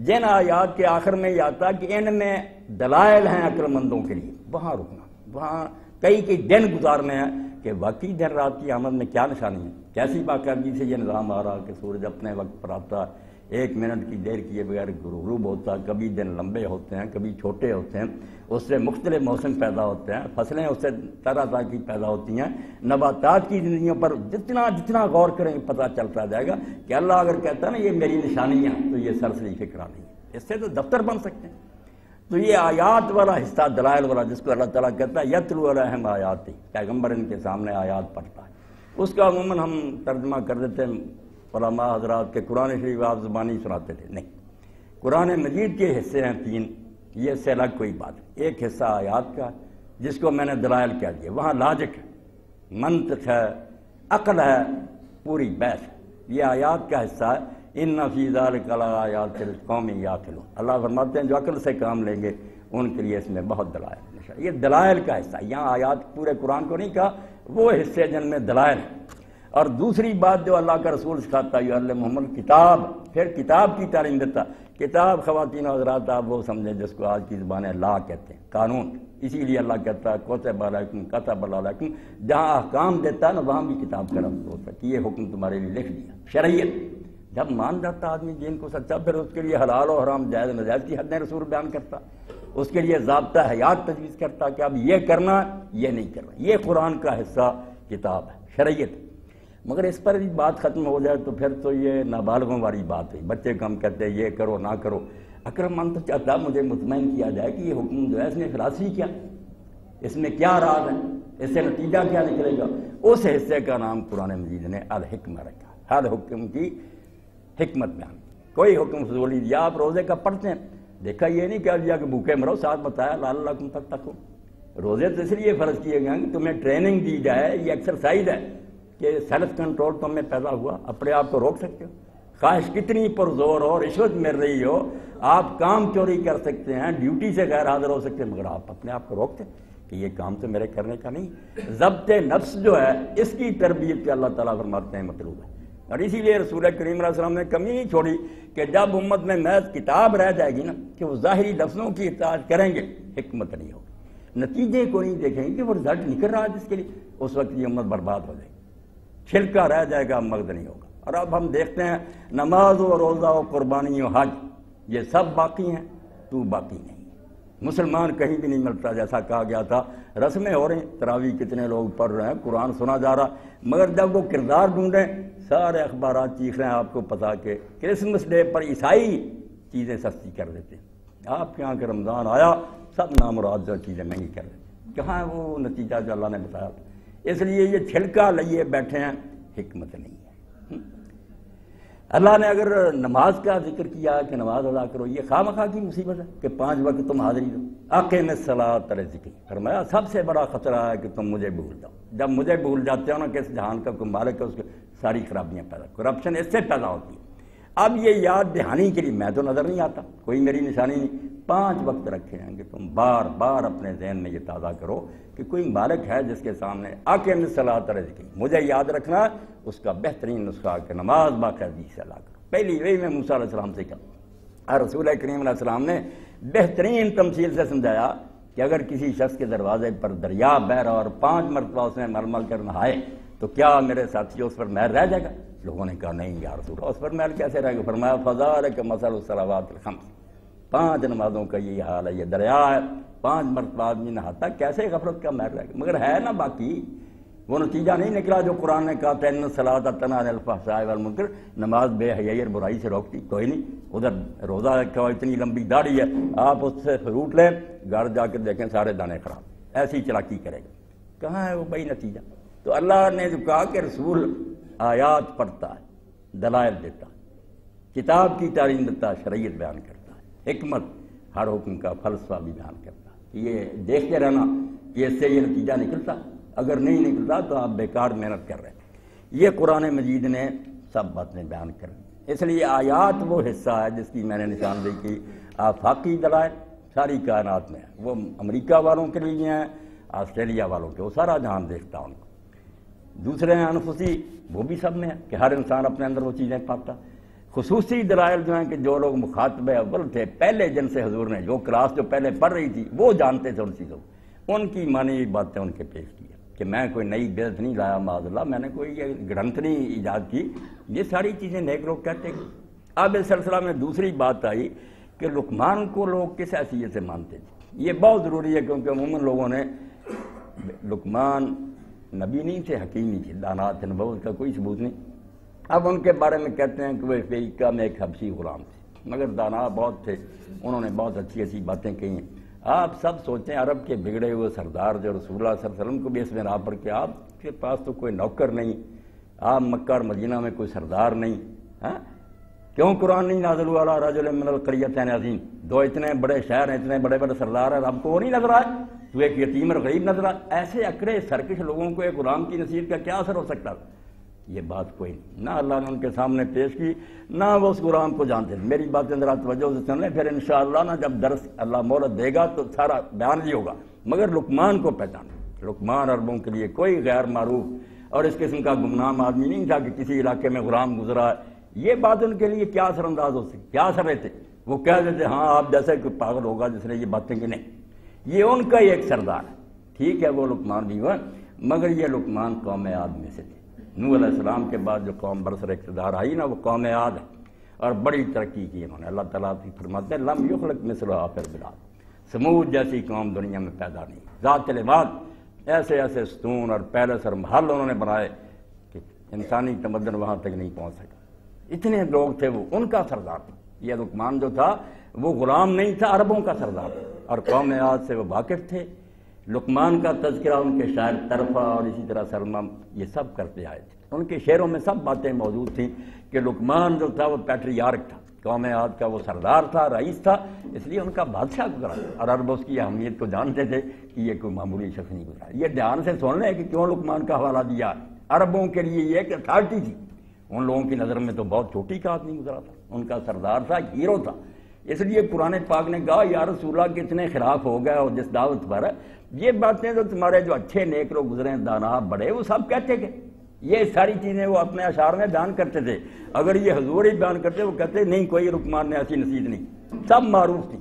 Speaker 2: جن آیات کے آخر میں یہ آتا کہ ان میں دلائل ہیں عقل مندوں کے لیے، وہاں رکنا، وہاں کئی دن گزارنے ہیں کہ واقعی دن رات کی آمد میں کیا نشانی ہے، کیسی باقاعدگی سے یہ نظام آ رہا کہ سورج اپنے وقت پر آتا، 1 منٹ کی دیر کیے بغیر غروب ہوتا، کبھی دن لمبے ہوتے ہیں، کبھی چھوٹے ہوتے ہیں، اس سے مختلف موسم پیدا ہوتے ہیں، فصلیں اس سے طرح طرح کی پیدا ہوتی ہیں. نباتات کی زندگیوں پر جتنا غور کریں پتہ چلتا جائے گا کہ اللہ اگر کہتا ہے نا یہ میری نشانیاں، تو یہ سرسری فکر نہیں ہے، اس سے تو دفتر بن سکتے ہیں. تو یہ آیات والا حصہ، دلائل والا، جس کو اللہ تعالیٰ کہتا ہے یتلو علیہم آیاتی، پیغمبر ان کے سامنے آیات پڑھتا ہے. اس کا عموماً ہم ترجمہ کر دیتے ہیں علماء حضرات کے قرآن شریف آپ زبانی سناتے تھے. نہیں، قرآن مجید کے حصے ہیں 3، یہ اس سے الگ کوئی بات ہے. ایک حصہ آیات کا جس کو میں نے دلائل کہہ دیا، وہاں لاجک ہے، منطق ہے، عقل ہے، پوری بحث ہے. یہ آیات کا حصہ ہے. ان فی ذلک لآیات لقوم یعقلون. اللہ فرماتے ہیں جو عقل سے کام لیں گے ان کے لیے اس میں بہت دلائل ہیں. یہ دلائل کا حصہ، یہاں آیات پورے قرآن کو نہیں کہا، وہ حصے جن میں دلائل ہیں. اور دوسری بات جو اللہ کا رسول سکھاتا ہے محمد کتاب، پھر کتاب کی تعلیم دیتا. کتاب خواتین و حضرات آپ وہ سمجھیں جس کو آج کی زبان ہے لا کہتے ہیں، قانون. اسی لیے اللہ کہتا ہے کتب علیکم کتب علیکم، جہاں احکام دیتا ہے نا وہاں بھی کتاب کا لفظ ہوتا ہے کہ یہ حکم تمہارے لیے لکھ دیا. شریعت جب مان جاتا آدمی دین کو سچا، پھر اس کے لیے حلال و حرام، جائز ناجائز کی حدیں رسول بیان کرتا، اس کے لیے ضابطہ حیات تجویز کرتا کہ اب یہ کرنا، یہ نہیں کرنا. یہ قرآن کا حصہ کتاب ہے، شریعت. مگر اس پر بھی بات ختم ہو جائے تو پھر تو یہ نابالغوں والی بات ہے. بچے کو ہم کہتے ہیں یہ کرو نہ کرو. عقل مند تو چاہتا مجھے مطمئن کیا جائے کہ یہ حکم جو ہے اس نے فلاسفی کیا، اس میں کیا راز ہے، اس سے نتیجہ کیا نکلے گا. اس حصے کا نام قرآن مجید نے الحکمہ رکھا. ہر حکم کی حکمت بیان. کوئی حکم فضولی دیا. آپ روزے کا پڑھتے ہیں، دیکھا یہ نہیں کہہ دیا کہ بھوکے مرو، ساتھ بتایا لعلکم تتقون. روزے تو اس لیے فرض کیے گئے کہ تمہیں ٹریننگ دی جائے، یہ ایکسرسائز ہے کہ سیلف کنٹرول تم میں پیدا ہوا، اپنے آپ کو روک سکتے ہو. خواہش کتنی پرزور ہو، رشوت مل رہی ہو، آپ کام چوری کر سکتے ہیں، ڈیوٹی سے غیر حاضر ہو سکتے ہیں، مگر آپ اپنے آپ کو روکتے کہ یہ کام تو میرے کرنے کا نہیں. ضبط نفس جو ہے اس کی تربیت کے اللہ تعالیٰ فرماتے ہیں مطلوب ہے. اور اسی لیے رسول کریم علیہ السلام نے کمی نہیں چھوڑی کہ جب امت میں محض کتاب رہ جائے گی نا کہ وہ ظاہری لفظوں کی اطاعت کریں گے، حکمت نہیں ہوگی، نتیجے کو نہیں دیکھیں گے کہ وہ رزلٹ نکل رہا ہے جس کے لیے، اس وقت یہ امت برباد ہو جائے گی، چھلکا رہ جائے گا، مقد نہیں ہوگا. اور اب ہم دیکھتے ہیں نماز و روزہ و قربانی و حج یہ سب باقی ہیں، تو باقی نہیں. مسلمان کہیں بھی نہیں ملتا. جیسا کہا گیا تھا رسمیں ہو رہی ہیں، تراویح کتنے لوگ پڑھ رہے ہیں، قرآن سنا جا رہا، مگر جب وہ کردار ڈھونڈیں سارے اخبارات چیخ رہے ہیں آپ کو پتا کہ کرسمس ڈے پر عیسائی چیزیں سستی کر دیتے ہیں. آپ کے یہاں کہ رمضان آیا سب نامراد جو چیزیں مہنگی کر دیتے ہیں. کہاں ہے وہ نتیجہ جو اللہ نے بتایا؟ اس لیے یہ چھلکا لیے بیٹھے ہیں، حکمت نہیں ہے. اللہ نے اگر نماز کا ذکر کیا کہ نماز ادا کرو، یہ خواہ مخواہ کی مصیبت ہے کہ 5 وقت تم حاضری دو. اقیم الصلاۃ ذکر فرمایا سب سے بڑا خطرہ ہے کہ تم مجھے بھول جاؤ. جب مجھے بھول جاتے ہو نا کہ اس جہان کا کوئی مالک ہے، اس کی ساری خرابیاں پیدا، کرپشن اس سے پیدا ہوتی ہے. اب یہ یاد دہانی کے لیے میں تو نظر نہیں آتا، کوئی میری نشانی نہیں. 5 وقت رکھے ہیں کہ تم بار بار اپنے ذہن میں یہ تازہ کرو کہ کوئی مالک ہے جس کے سامنے اقیم الصلاۃ ذکر. مجھے یاد رکھنا اس کا بہترین نسخہ کہ نماز باقاعدگی سے ادا کرو. پہلی وہی میں موسیٰ علیہ السلام سے کہا، اور رسول کریم علیہ السلام نے بہترین تمثیل سے سمجھایا کہ اگر کسی شخص کے دروازے پر دریا بہہ رہا اور 5 مرتبہ اس نے مل مل کر نہائے تو کیا میرے ساتھیوں اس پر محل رہ جائے گا؟ لوگوں نے کہا نہیں یا رسول اللہ، اس پر محل کیسے رہے گا؟ فرمایا فذالک مثل الصلوات الخمس، 5 نمازوں کا یہ حال ہے. یہ دریا ہے، 5 مرتبہ آدمی نہاتا، کیسے غفلت کا محل رہے گا؟ مگر ہے نا باقی وہ نتیجہ نہیں نکلا جو قرآن نے کہا تھا ان الصلاۃ تنہی عن الفحشاء والمنکر، نماز بے حیائی اور برائی سے روکتی. کوئی نہیں، ادھر روزہ رکھا ہوا، اتنی لمبی داڑھی ہے، آپ اس سے فروٹ لیں، گھر جا کے دیکھیں سارے دانے خراب، ایسی چلاکی کرے گا. کہاں ہے وہ بھائی نتیجہ؟ تو اللہ نے جو کہا کہ رسول آیات پڑھتا ہے، دلائل دیتا ہے، کتاب کی تعلیم دیتا ہے، شریعت بیان کرتا ہے، حکمت ہر حکم کا فلسفہ بھی بیان کرتا ہے. یہ دیکھتے رہنا کہ اس سے یہ نتیجہ نکلتا، اگر نہیں نکلتا تو آپ بیکار محنت کر رہے ہیں. یہ قرآن مجید نے سب باتیں بیان کر دی۔ اس لیے آیات وہ حصہ ہے جس کی میں نے نشاندہی کی آفاقی دلائل ساری کائنات میں، وہ امریکہ والوں کے لیے ہیں، آسٹریلیا والوں کے، وہ سارا جہان دیکھتا ان کو۔ دوسرے ہیں انفسی، وہ بھی سب میں ہے کہ ہر انسان اپنے اندر وہ چیزیں پاتا۔ خصوصی دلائل جو ہیں کہ جو لوگ مخاطب اول تھے، پہلے جن سے حضور نے جو کلاس جو پہلے پڑھ رہی تھی وہ جانتے تھے ان چیزوں، ان کی مانی ہوئی باتیں ان کے پیش کی کہ میں کوئی نئی بدعت نہیں لایا معاذ اللہ، میں نے کوئی یہ گرنتھ نہیں ایجاد کی، یہ ساری چیزیں نیک لوگ کہتے ہیں۔ اب اس سلسلہ میں دوسری بات آئی کہ لقمان کو لوگ کس حیثیت سے مانتے تھے، یہ بہت ضروری ہے کیونکہ عموماً لوگوں نے لقمان نبی نہیں تھے، حکیم نہیں تھے، دانا تھے، نبوت کا کوئی ثبوت نہیں۔ اب ان کے بارے میں کہتے ہیں کہ وہ افریقہ میں ایک حبشی غلام تھے، مگر دانا بہت تھے، انہوں نے بہت اچھی اچھی باتیں کہی ہیں۔ آپ سب سوچیں عرب کے بگڑے ہوئے سردار جو رسول اللہ صلی اللہ علیہ وسلم کو بھی اس میں راہ پر کہ آپ کے پاس تو کوئی نوکر نہیں، آپ مکہ اور مدینہ میں کوئی سردار نہیں، کیوں قرآن نہیں نازل ہوا علی رجل من القریتین عظیم، دو اتنے بڑے شہر ہیں، اتنے بڑے بڑے سردار ہیں، آپ کو وہ نہیں نظر آئے، تو ایک یتیم اور غریب نظر آئے؟ ایسے اکڑے سرکش لوگوں کو ایک غلام کی نصیحت کا کیا اثر ہو سکتا؟ یہ بات کوئی نہیں، نہ اللہ نے ان کے سامنے پیش کی، نہ وہ اس غلام کو جانتے تھے۔ میری باتیں ذرا توجہ سے سن لیں، پھر انشاءاللہ نا جب درس اللہ مہلت دے گا تو سارا بیان ہی ہوگا۔ مگر لقمان کو پہچانا، لقمان عربوں کے لیے کوئی غیر معروف اور اس قسم کا گمنام آدمی نہیں تھا کہ کسی علاقے میں غلام گزرا ہے۔ یہ بات ان کے لیے کیا اثر انداز ہو سکتی، کیا اثر رہتے؟ وہ کہہ دیتے ہاں آپ جیسے کوئی پاگل ہوگا جس نے یہ باتیں کی، نہیں، یہ ان کا ہی ایک سردار ہے۔ ٹھیک ہے وہ لقمان بھی ہوا، مگر یہ لقمان قوم عاد میں سے تھے۔ نوح علیہ السلام کے بعد جو قوم برسر اقتدار آئی نا وہ قوم عاد ہے، اور بڑی ترقی کی انہوں نے۔ اللہ تعالیٰ فرماتے ہیں لم یخلق مثلھا فی البلاد، سمود جیسی قوم دنیا میں پیدا نہیں۔ ذات العباد، ایسے ایسے ستون اور پیلس اور محل انہوں نے بنائے کہ انسانی تمدن وہاں تک نہیں پہنچ سکا، اتنے لوگ تھے، وہ ان کا سردار تھا۔ یہ لقمان جو تھا وہ غلام نہیں تھا، عربوں کا سردار تھا، اور قوم عاد سے وہ واقف تھے۔ لقمان کا تذکرہ ان کے شاعر طرفہ اور اسی طرح سلمہ یہ سب کرتے آئے تھے، ان کے شعروں میں سب باتیں موجود تھیں کہ لقمان جو تھا وہ پیٹریارک تھا، قوم عاد کا وہ سردار تھا، رئیس تھا، اس لیے ان کا بادشاہ گزرا، اور عرب اس کی اہمیت کو جانتے تھے کہ یہ کوئی معمولی شخص نہیں گزرا۔ یہ دھیان سے سن لیں کہ کیوں لقمان کا حوالہ دیا۔ عربوں کے لیے یہ ایک اتھارٹی تھی، ان لوگوں کی نظر میں تو بہت چھوٹی کا آدمی گزرا تھا، ان کا سردار تھا، ہیرو تھا۔ اس لیے قرآن پاک نے کہا یا رسول اللہ کے اتنے خلاف ہو گئے اور جس دعوت پر یہ باتیں جو تمہارے جو اچھے نیک لوگ گزرے ہیں، دانا بڑے، وہ سب کہتے کہ یہ ساری چیزیں وہ اپنے اشعار میں بیان کرتے تھے۔ اگر یہ حضور ہی بیان کرتے وہ کہتے نہیں کوئی لقمان نے ایسی نصیحت نہیں، سب معروف تھی،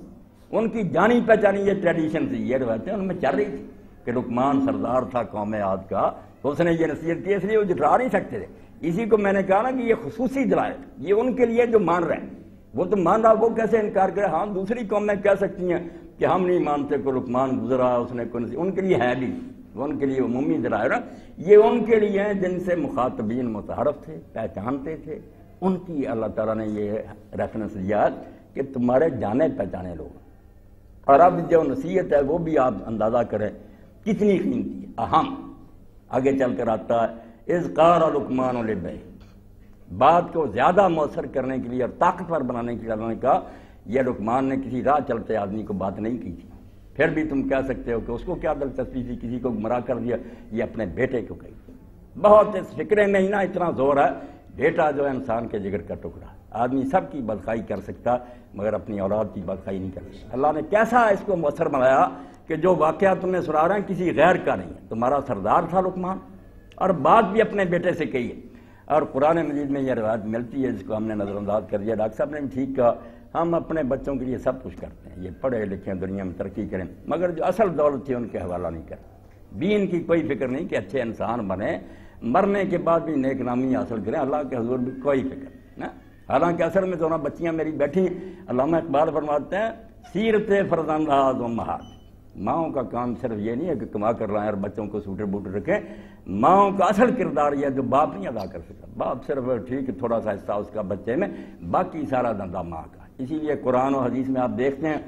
Speaker 2: ان کی جانی پہچانی یہ ٹریڈیشن تھی، یہ روایتیں ان میں چل رہی تھی کہ لقمان سردار تھا قوم عاد کا، اس نے یہ نصیحت کی، اس لیے وہ جٹلا نہیں سکتے تھے۔ اسی کو میں نے کہا نا کہ یہ خصوصی دلائل یہ ان کے لیے جو مان رہے ہیں، وہ تو مان رہا، وہ کیسے انکار کرے؟ ہاں دوسری قومیں کہہ سکتی ہیں کہ ہم نہیں مانتے کہ لقمان گزرا، اس نے کوئی نصیحت، ان کے لیے ہے بھی، ان کے لیے عمومی دلائل، یہ ان کے لیے ہیں جن سے مخاطبین متعارف تھے، پہچانتے تھے، ان کی اللہ تعالیٰ نے یہ ریفرنس دیا کہ تمہارے جانے پہچانے لوگ۔ اور اب جو نصیحت ہے وہ بھی آپ اندازہ کریں کتنی قیمتی ہے، اہم، آگے چل کر آتا ہے اذ قال لقمان لابنہ، بات کو زیادہ مؤثر کرنے کے لیے اور طاقتور بنانے کے لیے اللہ نے کہا یہ لقمان نے کسی راہ چلتے آدمی کو بات نہیں کی تھی، پھر بھی تم کہہ سکتے ہو کہ اس کو کیا دلچسپی تھی، کسی کو گمراہ کر دیا، یہ اپنے بیٹے کو کہی۔ بہت اس فکرے میں ہی نا اتنا زور ہے، بیٹا جو ہے انسان کے جگر کا ٹکڑا ہے، آدمی سب کی بدخواہی کر سکتا مگر اپنی اولاد کی بدخواہی نہیں کر سکتا۔ اللہ نے کیسا اس کو مؤثر بنایا کہ جو واقعہ تمہیں سنا رہے ہیں کسی غیر کا نہیں ہے، تمہارا سردار تھا لقمان، اور بات بھی اپنے بیٹے سے کہی ہے۔ اور قرآن مجید میں یہ روایت ملتی ہے جس کو ہم نے نظر انداز کر دیا، ڈاکٹر صاحب نے ٹھیک کہا، ہم اپنے بچوں کے لیے سب کچھ کرتے ہیں، یہ پڑھے لکھیں دنیا میں ترقی کریں، مگر جو اصل دولت تھی ان کے حوالہ نہیں کرتے، دین کی کوئی فکر نہیں کہ اچھے انسان بنے، مرنے کے بعد بھی نیک نامی حاصل کریں، اللہ کے حضور بھی کوئی فکر نہ۔ حالانکہ اصل میں تو نا بچیاں میری بیٹھی، علامہ اقبال فرماتے ہیں سیرت فرزند آز امہات، ماؤں کا کام صرف یہ نہیں ہے کہ کما کر لائیں اور بچوں کو سوٹر بوٹر رکھیں، ماؤں کا اصل کردار یہ جو باپ نہیں ادا کر سکتا، باپ صرف ٹھیک تھوڑا سا حصہ اس کا بچے میں، باقی سارا دندہ ماں کا۔ اسی لیے قرآن و حدیث میں آپ دیکھتے ہیں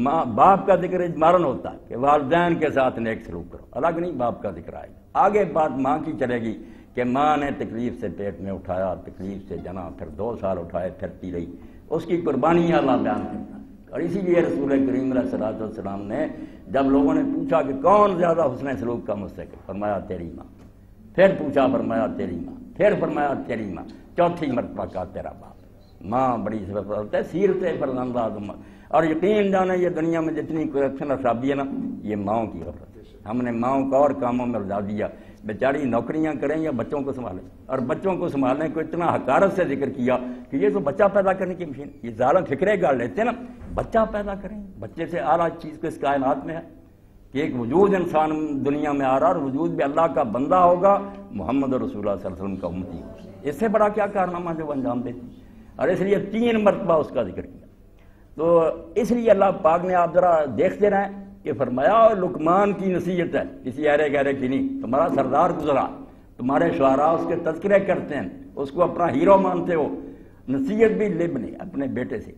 Speaker 2: ماں باپ کا ذکر اجمالاً ہوتا ہے کہ والدین کے ساتھ نیک سلوک کرو، الگ نہیں باپ کا ذکر آئے گا، آگے بات ماں کی چلے گی کہ ماں نے تکلیف سے پیٹ میں اٹھایا، تکلیف سے جنا، پھر 2 سال اٹھائے، پھرتی رہی، اس کی قربانی اللہ بیان کرتا ہے۔ اور اسی لیے رسول کریم علیہ الصلوۃ والسلام نے جب لوگوں نے پوچھا کہ کون زیادہ حسن سلوک کا مستحق ہے، فرمایا تیری ماں، پھر پوچھا فرمایا تیری ماں، پھر فرمایا تیری ماں، چوتھی مرتبہ کہا تیرا باپ۔ ماں بڑی سبب ہے، سیرت فرزند آدم۔ اور یقین جانا یہ دنیا میں جتنی کرپشن اور خرابی ہے نا، یہ ماؤں کی غفلت ہے۔ ہم نے ماؤں کو اور کاموں میں لگا دیا، بیچاری نوکریاں کریں یا بچوں کو سنبھالیں، اور بچوں کو سنبھالنے کو اتنا حقارت سے ذکر کیا کہ یہ تو بچہ پیدا کرنے کی مشین، یہ ظالم فکرے گاڑ لیتے ہیں نا، بچہ پیدا کریں، بچے سے اعلیٰ چیز کو اس کائنات میں ہے کہ ایک وجود انسان دنیا میں آ رہا، اور وجود بھی اللہ کا بندہ ہوگا، محمد رسول اللہ صلی اللہ علیہ وسلم کا امتی ہوگا۔ اس سے بڑا کیا کارنامہ جو انجام دیتی، اور اس لیے 3 مرتبہ اس کا ذکر کیا۔ تو اس لیے اللہ پاک نے، آپ ذرا دیکھتے رہیں کہ فرمایا لقمان کی نصیحت ہے، کسی ایرے گہرے کی نہیں، تمہارا سردار گزرا، تمہارے شعراء اس کے تذکرے کرتے ہیں، اس کو اپنا ہیرو مانتے ہو، نصیحت بھی لابن اپنے بیٹے سے۔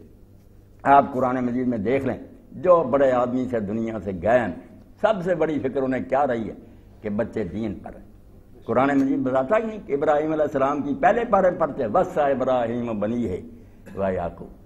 Speaker 2: آپ قرآن مجید میں دیکھ لیں، جو بڑے آدمی سے دنیا سے گئے ہیں، سب سے بڑی فکر انہیں کیا رہی ہے کہ بچے دین پر ہیں۔ قرآن مجید بتاتا ہی نہیں کہ ابراہیم علیہ السلام کی پہلے پارے پڑھتے وَصَّى ابراہیم بنیہ وَیعقوب۔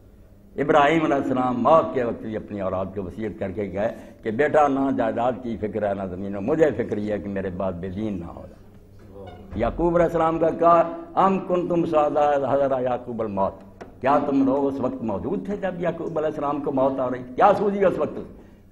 Speaker 2: ابراہیم علیہ السلام موت کے وقت بھی اپنی اولاد کو وصیت کر کے گئے کہ بیٹا نہ جائیداد کی فکر ہے نہ زمین، مجھے فکر یہ ہے کہ میرے بعد بے دین نہ ہو جائے۔ یعقوب علیہ السلام کا کہا ام کنتم شہداء اذ حضر یعقوب الموت، کیا تم لوگ اس وقت موجود تھے جب یعقوب علیہ السلام کو موت آ رہی؟ کیا سوجی اس وقت؟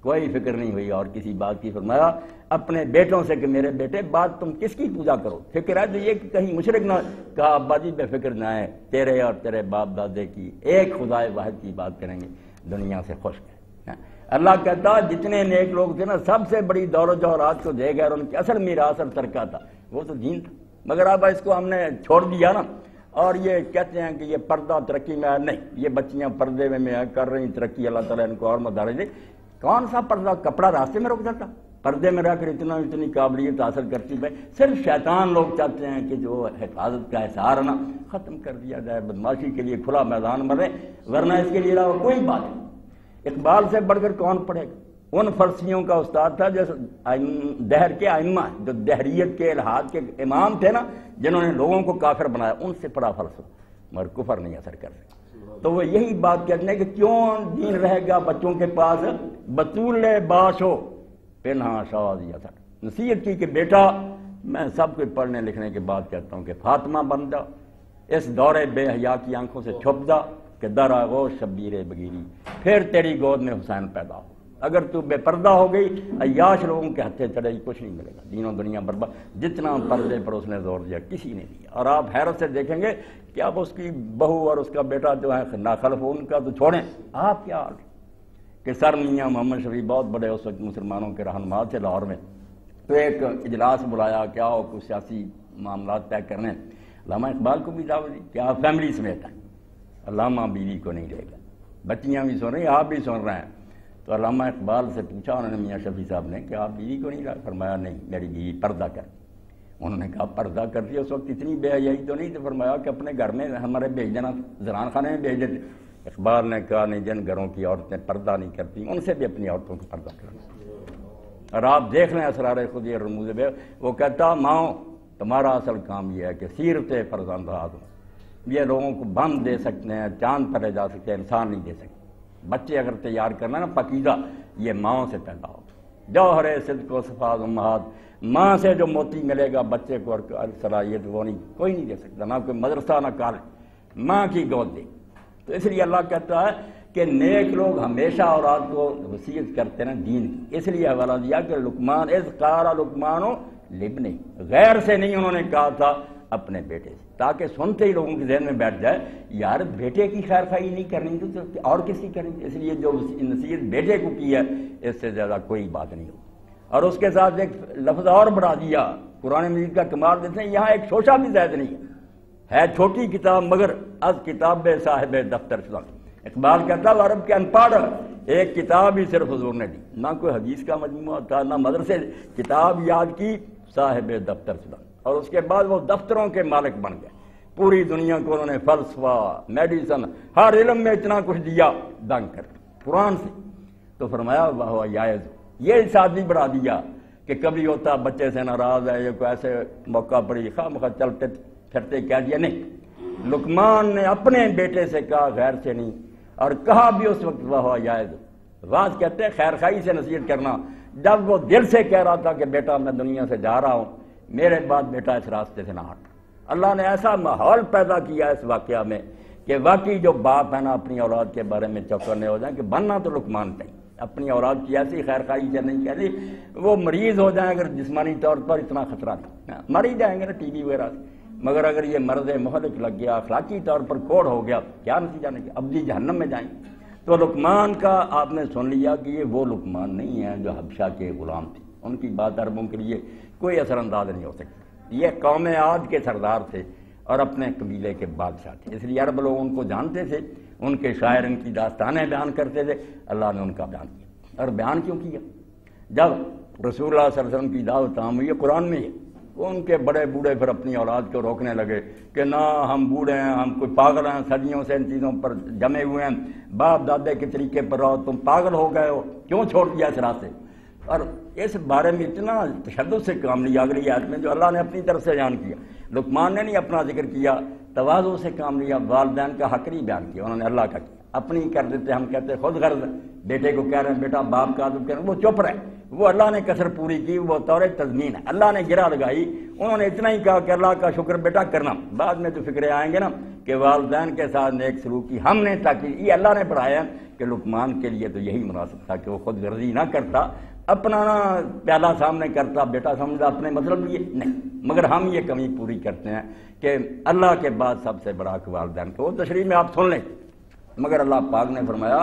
Speaker 2: کوئی فکر نہیں ہوئی اور کسی بات کی۔ فرمایا اپنے بیٹوں سے کہ میرے بیٹے بات تم کس کی پوجا کرو، فکر ہے تو یہ کہ کہیں مشرک نہ، کہا ابا جی بے فکر نہ ہے، تیرے اور تیرے باپ دادے کی ایک خدائے واحد کی بات کریں گے، دنیا سے خوش ہے۔ اللہ کہتا جتنے نیک لوگ تھے نا، سب سے بڑی دور و جوہرات کو دے گئے، اور ان کی اصل میراث اور ترکہ تھا وہ تو دین تھا، مگر اب اس کو ہم نے چھوڑ دیا نا، اور یہ کہتے ہیں کہ یہ پردہ ترقی میں ہے، نہیں، یہ بچیاں پردے میں کر رہی ترقی، اللہ تعالیٰ ان کو اور مدارج دے۔ کون سا پردہ؟ کپڑا راستے میں رک جاتا، پردے میں رہ کر اتنی قابلیت حاصل کرتی ہے۔ صرف شیطان لوگ چاہتے ہیں کہ جو حفاظت کا احسار ہے نا ختم کر دیا جائے، بدماشی کے لیے کھلا میدان مرے، ورنہ اس کے لیے علاوہ کوئی بات نہیں۔ اقبال سے بڑھ کر کون پڑھے گا؟ ان فرسیوں کا استاد تھا جو دہر کے ائمہ، جو دہریت کے الحاد کے امام تھے نا، جنہوں نے لوگوں کو کافر بنایا، ان سے پڑھا فلسفہ، مگر کفر نہیں اثر کر سکتا۔ تو وہ یہی بات کہتے ہیں کہ کیوں دین رہے گا بچوں کے پاس؟ بطول باش ہو پنہا شادی اثر، نصیحت کی کہ بیٹا میں سب کچھ پڑھنے لکھنے کے بعد کہتا ہوں کہ فاطمہ بن جا، اس دور بے حیا کی آنکھوں سے چھپ جا کہ در آغوش شبیر بگیری، پھر تیری گود میں حسین پیدا ہو۔ اگر تو بے پردہ ہو گئی، عیاش لوگوں کے ہتھے چڑھے گی، کچھ نہیں ملے گا، دین و دنیا برباد۔ جتنا پردے پر اس نے زور دیا کسی نے دیا، اور آپ حیرت سے دیکھیں گے کہ اب اس کی بہو اور اس کا بیٹا جو ہے ناخلف، ان کا تو چھوڑیں، آپ کیا حال کہ سر میاں محمد شفیع بہت بڑے اس وقت مسلمانوں کے رہنما تھے لاہور میں، تو ایک اجلاس بلایا، کیا ہو کچھ سیاسی معاملات طے کرنے، علامہ اقبال کو بھی دعوت دی کہ آپ فیملی سمیت ہیں۔ علامہ بیوی کو نہیں لے گا، بچیاں بھی سن رہی ہیں، آپ بھی سن رہے ہیں۔ تو علامہ اقبال سے پوچھا انہوں نے میاں شفیع صاحب نے کہ آپ بیوی کو نہیں لا؟ فرمایا نہیں، میری بیوی پردہ کر۔ انہوں نے کہا پردہ کرتی ہے، اس وقت اتنی بے حیائی تو نہیں تھی؟ فرمایا کہ اپنے گھر میں ہمارے بھیج دینا، زنان خانے میں بھیج دیتے۔ اقبال نے کہا نہیں، جن گھروں کی عورتیں پردہ نہیں کرتی ان سے بھی اپنی عورتوں کو پردہ کرنا۔ اور آپ دیکھ لیں اسرار خود یہ رموز بے، وہ کہتا ماؤں تمہارا اصل کام یہ ہے کہ سیرت فرزند آدم، یہ لوگوں کو بم دے سکتے ہیں، چاند پر لے جا سکتے ہیں، انسان نہیں دے سکتے۔ بچے اگر تیار کرنا نا پاکیزہ، یہ ماؤں سے پیدا ہو، جوہر صدق و صفات امہات، ماں سے جو موتی ملے گا بچے کو اور صلاحیت وہ نہیں کوئی نہیں دے سکتا، نہ کوئی مدرسہ نہ کالج، ماں کی گود دے۔ تو اس لیے اللہ کہتا ہے کہ نیک لوگ ہمیشہ اولاد کو وصیت کرتے ہیں دین کی، اس لیے حوالہ دیا کہ لقمان اذ قال لقمان لابنہ، غیر سے نہیں انہوں نے کہا تھا، اپنے بیٹے سے، تاکہ سنتے ہی لوگوں کے ذہن میں بیٹھ جائے یار بیٹے کی خیر خواہی نہیں کرنی تو اور کس کی کرنی؟ اس لیے جو نصیحت بیٹے کو کی ہے اس سے زیادہ کوئی بات نہیں ہو۔ اور اس کے ساتھ ایک لفظ اور بڑھا دیا، قرآن مجید کا کمال دیتے ہیں، یہاں ایک شوشہ بھی زائد نہیں ہے چھوٹی کتاب مگر از کتاب صاحب دفتر شدہ۔ اقبال کہتا ہے عرب کے ان پڑھ ایک کتاب ہی صرف حضور نے دی، نہ کوئی حدیث کا مجموعہ تھا نہ مدرسے، کتاب یاد کی صاحب دفتر شدہ، اور اس کے بعد وہ دفتروں کے مالک بن گئے، پوری دنیا کو انہوں نے فلسفہ، میڈیسن، ہر علم میں اتنا کچھ دیا دنگ کر قرآن سے۔ تو فرمایا وہ یائز، یہ سادی بڑھا دیا کہ کبھی ہوتا بچے سے ناراض ہے، یہ کوئی ایسے موقع پڑی خواہ مخواہ چلتے پھرتے کہہ دیا، نہیں، لقمان نے اپنے بیٹے سے کہا غیر سے نہیں، اور کہا بھی اس وقت وہ یائز۔ راز کہتے ہیں خیر خواہی سے نصیحت کرنا، جب وہ دل سے کہہ رہا تھا کہ بیٹا میں دنیا سے جا رہا ہوں، میرے بعد بیٹا اس راستے سے نہ ہٹ، اللہ نے ایسا ماحول پیدا کیا اس واقعہ میں کہ واقعی جو باپ ہے نا اپنی اولاد کے بارے میں چوکنے ہو جائیں کہ بننا تو لقمان چاہیے، اپنی اولاد کی ایسی خیر خواہی سے نہیں کہتی وہ مریض ہو جائیں اگر جسمانی طور پر اتنا خطرہ نہیں، مر ہی جائیں گے نا ٹی بی وغیرہ سے، مگر اگر یہ مرض مہلک لگ گیا، اخلاقی طور پر کوڑ ہو گیا، کیا نتیجہ نہیں، ابدی جہنم میں جائیں گے۔ تو لقمان کا آپ نے سن لیا کہ یہ وہ لقمان نہیں ہے جو حبشہ کے غلام تھے، ان کی بات عربوں کے لیے کوئی اثر انداز نہیں ہو سکتی۔ یہ قوم عاد کے سردار تھے اور اپنے قبیلے کے بادشاہ تھے، اس لیے عرب لوگ ان کو جانتے تھے، ان کے شاعر ان کی داستانیں بیان کرتے تھے، اللہ نے ان کا بیان کیا۔ اور بیان کیوں کیا؟ جب رسول اللہ صلی اللہ علیہ وسلم کی دعوت عام ہوئی، قرآن میں ہے، ان کے بڑے بوڑھے پھر اپنی اولاد کو روکنے لگے کہ نہ ہم بوڑھے ہیں، ہم کوئی پاگل ہیں، صدیوں سے ان چیزوں پر جمے ہوئے ہیں، باپ دادے کے طریقے پر رہو، تم پاگل ہو گئے ہو، کیوں چھوڑ دیا اس راستے؟ اور اس بارے میں اتنا تشدد سے کام لیا اگلی آیت میں جو اللہ نے اپنی طرف سے بیان کیا۔ لقمان نے نہیں اپنا ذکر کیا، تواضع سے کام لیا، والدین کا حق نہیں بیان کیا، انہوں نے اللہ کا کیا، اپنی کر دیتے۔ ہم کہتے خود غرض، بیٹے کو کہہ رہے ہیں بیٹا باپ کا ادب کر، وہ چپ رہے، وہ اللہ نے کسر پوری کی، وہ طور تضمین ہے، اللہ نے گرا لگائی، انہوں نے اتنا ہی کہا کہ اللہ کا شکر بیٹا کرنا، بعد میں جو فکرے آئیں گے نا کہ والدین کے ساتھ نیک سلوک کی ہم نے تاکہ یہ اللہ نے پڑھایا کہ لقمان کے لیے تو یہی مناسب تھا کہ وہ خود غرضی نہ کرتا، اپنا نہ پیالہ سامنے کرتا، بیٹا سمجھتا اپنے مطلب لیے نہیں، مگر ہم یہ کمی پوری کرتے ہیں کہ اللہ کے بعد سب سے بڑا والدین کو، وہ تشریح میں آپ سن لیں، مگر اللہ پاک نے فرمایا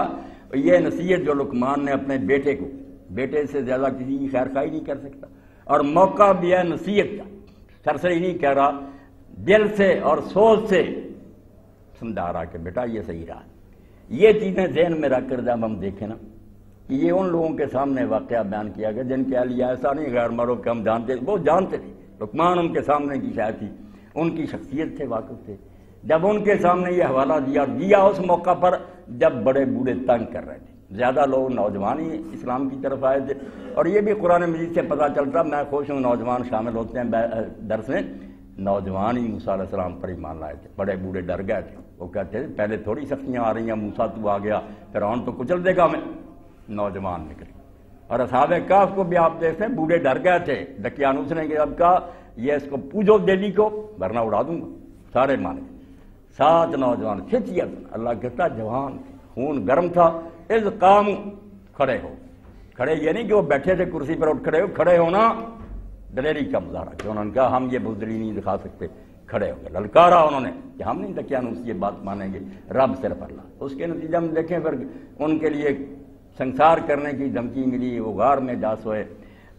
Speaker 2: یہ نصیحت جو لقمان نے اپنے بیٹے کو، بیٹے سے زیادہ کسی کی خیر خواہی نہیں کر سکتا، اور موقع بھی ہے نصیحت کا، سرسری نہیں کہہ رہا، دل سے اور سوچ سے سمجھا رہا کہ بیٹا یہ صحیح رہا۔ یہ چیزیں ذہن میں رکھ کر جب ہم دیکھیں نا کہ یہ ان لوگوں کے سامنے واقعہ بیان کیا گیا جن کے اہلیہ ایسا نہیں غیر مرو کہ ہم جانتے، وہ جانتے تھے، لقمان ان کے سامنے کی شاید تھی، ان کی شخصیت سے واقف تھے، جب ان کے سامنے یہ حوالہ دیا اس موقع پر جب بڑے بوڑھے تنگ کر رہے تھے، زیادہ لوگ نوجوان ہی اسلام کی طرف آئے تھے، اور یہ بھی قرآن مجید سے پتہ چلتا، میں خوش ہوں نوجوان شامل ہوتے ہیں درس میں، نوجوان ہی موسیٰ علیہ السلام پر ایمان لائے تھے، بڑے بوڑھے ڈر گئے تھے، وہ کہتے تھے پہلے تھوڑی سختیاں آ رہی ہیں، موسیٰ تو آ گیا، فرعون تو کچل دے گا ہمیں، نوجوان نکلے۔ اور اصحاب کہف کو بھی آپ دیکھتے ہیں بوڑھے ڈر گئے تھے، دقیانوس نے جب کہا یہ اس کو پوجو دلی کو ورنہ اڑا دوں گا، سارے مانے، 7 نوجوان فتیت، اللہ کہتا جوان تھے، خون گرم تھا، اذ قام، کھڑے ہو، کھڑے یہ نہیں کہ وہ بیٹھے تھے کرسی پر اٹھ کھڑے ہونا دلیری کا مظاہرہ، کہ انہوں نے کہا ہم یہ بزدلی نہیں دکھا سکتے، کھڑے ہو گئے، للکارا انہوں نے کہ ہم نہیں دقیانوس یہ بات مانیں گے، رب صرف اللہ۔ اس کے نتیجہ میں دیکھیں پھر ان کے لیے سنسار کرنے کی دھمکی ملی، وہ غار میں جا سوئے۔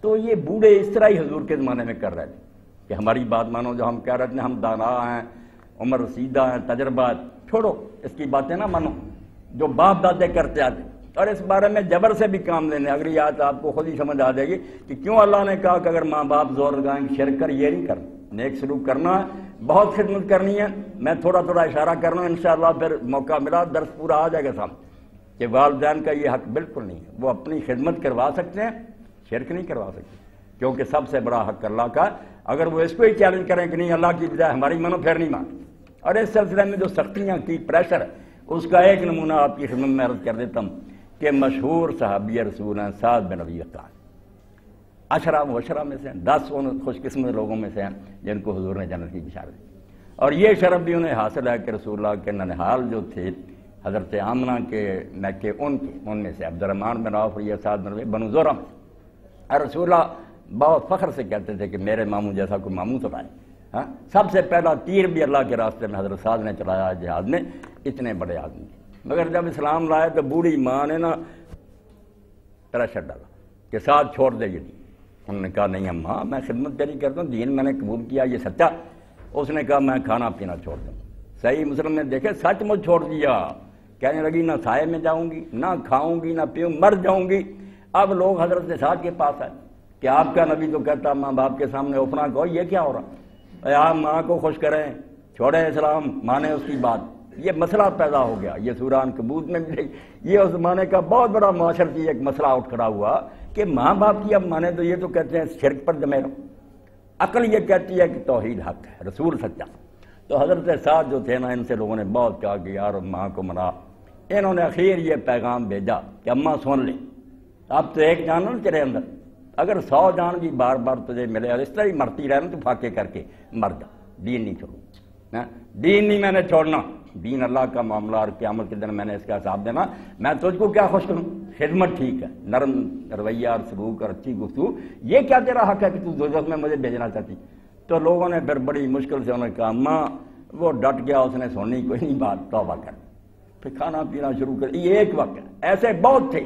Speaker 2: تو یہ بوڑھے اس طرح ہی حضور کے زمانے میں کر رہے تھے کہ ہماری بات مانو، جو ہم کہہ رہے تھے ہم دانا ہیں، عمر رسیدہ ہیں، تجربہ، چھوڑو اس کی باتیں نہ مانو جو باپ دادے کرتے آتے، اور اس بارے میں جبر سے بھی کام لینے، اگلی آیت آپ کو خود ہی سمجھ آ جائے گی کہ کیوں اللہ نے کہا کہ اگر ماں باپ زور لگائیں گے شرک کر، یہ نہیں کرنا، نیک سلوک کرنا ہے، بہت خدمت کرنی ہے۔ میں تھوڑا تھوڑا اشارہ کر رہا ہوں، انشاءاللہ پھر موقع ملا درس پورا آ جائے گا سامنے، کہ والدین کا یہ حق بالکل نہیں ہے، وہ اپنی خدمت کروا سکتے ہیں، شرک نہیں کروا سکتے، کیونکہ سب سے بڑا حق اللہ کا، اگر وہ اس کو ہی چیلنج کریں کہ نہیں اللہ کی بجائے ہماری مانو، پھر نہیں مان۔ اور اس سلسلے میں جو سختیاں کی، پریشر، اس کا ایک نمونہ آپ کی خدمت میں عرض کر دیتا ہوں کہ مشہور صحابی رسول ہیں سعد بن ابی وقاص، عشرہ مبشرہ میں سے ہیں، 10 ان خوش قسمت لوگوں میں سے ہیں جن کو حضور نے جنت کی بشارت دی، اور یہ شرف بھی انہیں حاصل ہے کہ رسول اللہ کے ننہال جو تھے حضرت آمنہ کے میکے، ان میں سے عبد الرحمن بن عوف، یہ سعد بن بنو زہرہ میں، اور رسول اللہ بہت فخر سے کہتے تھے کہ میرے ماموں جیسا کوئی ماموں تو لائے۔ ہاں، سب سے پہلا تیر بھی اللہ کے راستے میں حضرت سعد نے چلایا جہاد میں، اتنے بڑے آدمی تھے، مگر جب اسلام لائے تو بوڑھی ماں نے نا پریشر ڈالا کہ سعد چھوڑ دے یہ دین۔ انہوں نے کہا نہیں اماں میں خدمت تیری کرتا ہوں، دین میں نے قبول کیا، یہ سچا۔ اس نے کہا میں کھانا پینا چھوڑ دوں۔ صحیح مسلم نے دیکھے سچ مجھ چھوڑ دیا، کہنے لگی نہ سائے میں جاؤں گی، نہ کھاؤں گی، نہ پیوں، مر جاؤں گی۔ اب لوگ حضرت سعد کے پاس آئے کہ آپ کا نبی تو کہتا ماں باپ کے سامنے اپنا کہو، یہ کیا ہو رہا؟ آپ ماں کو خوش کریں، چھوڑیں اسلام، مانیں اس کی بات۔ یہ مسئلہ پیدا ہو گیا، یہ سورہ عنکبوت میں بھی یہ اس زمانے کا بہت بڑا معاشرتی ایک مسئلہ اٹھ کھڑا ہوا کہ ماں باپ کی اب مانے تو یہ تو کہتے ہیں شرک پر جمے رہو، عقل یہ کہتی ہے کہ توحید حق ہے، رسول سچا۔ تو حضرت سعد جو تھے نا، ان سے لوگوں نے بہت کہا کہ یار ماں کو منا۔ انہوں نے اخیر یہ پیغام بھیجا کہ اماں سن لیں، اب تو ایک جان نا تیرے اندر، اگر 100 جان بھی بار بار تجھے ملے اور اس طرح ہی مرتی رہے نا تو پھاکے کر کے مر جا، دین نہیں چھوڑوں، دین نہیں میں نے چھوڑنا، دین اللہ کا معاملہ اور قیامت کے دن میں نے اس کا حساب دینا۔ میں تجھ کو کیا خوش کروں؟ خدمت ٹھیک ہے، نرم رویہ اور سلوک اور اچھی گفتگو، یہ کیا تیرا حق ہے کہ تو دوزخ میں مجھے بھیجنا چاہتی؟ تو لوگوں نے پھر بڑی مشکل سے انہوں نے کہا ماں، وہ ڈٹ گیا، اس نے سنی کوئی نہیں بات، توبہ کر، پھر کھانا پینا شروع کر۔ یہ ایک وقت ہے، ایسے بہت تھے